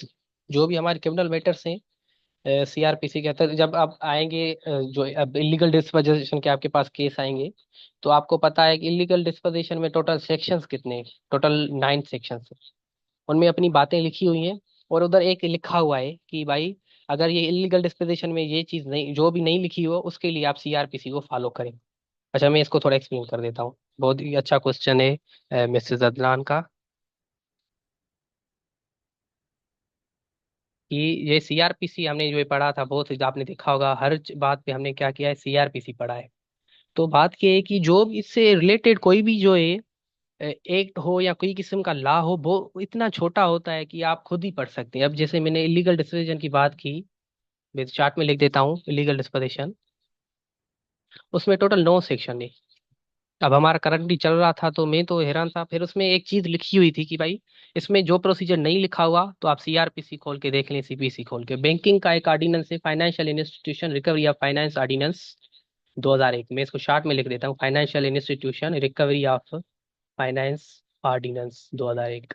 जो भी हमारे क्रिमिनल मैटर्स हैं सीआरपीसी के तहत जब आप आएंगे, जो अब इलीगल डिस्पोजिशन के आपके पास केस आएंगे, तो आपको पता है कि इलीगल डिस्पोजिशन में टोटल सेक्शंस कितने हैं, टोटल 9 सेक्शंस हैं। उनमें अपनी बातें लिखी हुई हैं, और उधर एक लिखा हुआ है कि भाई अगर ये इलीगल डिस्पोजिशन में ये चीज़ नहीं, जो भी नहीं लिखी हो उसके लिए आप सीआरपीसी को फॉलो करें। अच्छा, मैं इसको थोड़ा एक्सप्लेन कर देता हूँ, बहुत ही अच्छा क्वेश्चन है मिसेस अदनान का, कि ये सीआरपीसी हमने जो ये पढ़ा था, बहुत आपने देखा होगा हर बात पे हमने क्या किया है, सीआरपीसी पढ़ा है। तो बात ये है कि जो भी इससे रिलेटेड कोई भी जो है एक्ट हो या कोई किस्म का लॉ हो, वो इतना छोटा होता है कि आप खुद ही पढ़ सकते हैं। अब जैसे मैंने इलीगल डिस्पोजिशन की बात की, मैं चार्ट में लिख देता हूँ इलीगल डिस्पोजिशन, उसमें टोटल 9 सेक्शन है। अब हमारा करंटली चल रहा था तो मैं तो हैरान था, फिर उसमें एक चीज लिखी हुई थी कि भाई इसमें जो प्रोसीजर नहीं लिखा हुआ तो आप सीआरपीसी खोल के देख लें, सीपीसी खोल के। बैंकिंग का एक ऑर्डिनेंस है, financial institution recovery of finance ordinance 2001। मैं इसको शॉर्ट में लिख देता हूँ, financial institution recovery of finance ordinance 2001।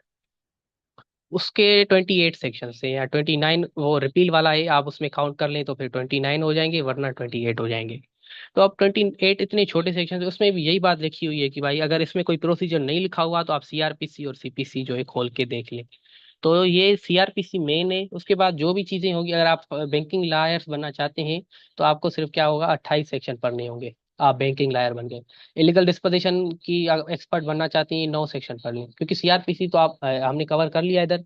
उसके 28 सेक्शन से या 29, वो रिपील वाला है, आप उसमें काउंट कर लें तो फिर 29 हो जाएंगे, वरना 28 हो जाएंगे। तो अब 28 इतने छोटे सेक्शन है, उसमें भी यही बात लिखी हुई है कि भाई अगर इसमें कोई प्रोसीजर नहीं लिखा हुआ तो आप सीआरपीसी और सीपीसी जो है खोल के देख लें। तो ये सीआरपीसी मेन है। उसके बाद जो भी चीजें होंगी, अगर आप बैंकिंग लायर्स बनना चाहते हैं तो आपको सिर्फ क्या होगा, 28 सेक्शन पढ़ने होंगे, आप बैंकिंग लायर बन गए। इलीगल डिस्पोजिशन की एक्सपर्ट बनना चाहती हैं, 9 सेक्शन पढ़ लें, क्योंकि सीआरपीसी तो आप हमने कवर कर लिया इधर।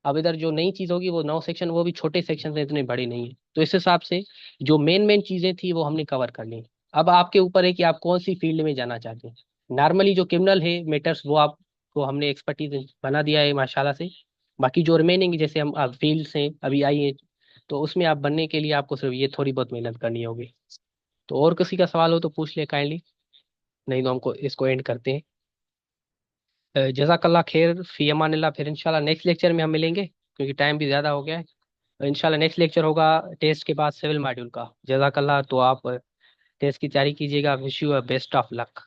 अब इधर जो नई चीज होगी वो 9 सेक्शन, वो भी छोटे सेक्शन से, इतने बड़े नहीं है। तो इस हिसाब से जो मेन मेन चीजें थी वो हमने कवर कर ली। अब आपके ऊपर है कि आप कौन सी फील्ड में जाना चाहते हैं। नॉर्मली जो क्रिमिनल है मैटर्स वो आपको हमने एक्सपर्टीज बना दिया है माशाल्लाह से, बाकी जो रिमेनिंग जैसे हम आप फील्ड से अभी आई है, तो उसमें आप बनने के लिए आपको सिर्फ ये थोड़ी बहुत मेहनत करनी होगी। तो और किसी का सवाल हो तो पूछ ले काइंडली, नहीं तो हमको इसको एंड करते हैं। जज़ाकल्ला खैर, फी अमानिल्लाह। फिर इंशाल्लाह नेक्स्ट लेक्चर में हम मिलेंगे, क्योंकि टाइम भी ज़्यादा हो गया है। इंशाल्लाह नेक्स्ट लेक्चर होगा टेस्ट के बाद सिविल मॉड्यूल का। जज़ाकल्ला। तो आप टेस्ट की तैयारी कीजिएगा। Wish you best of luck.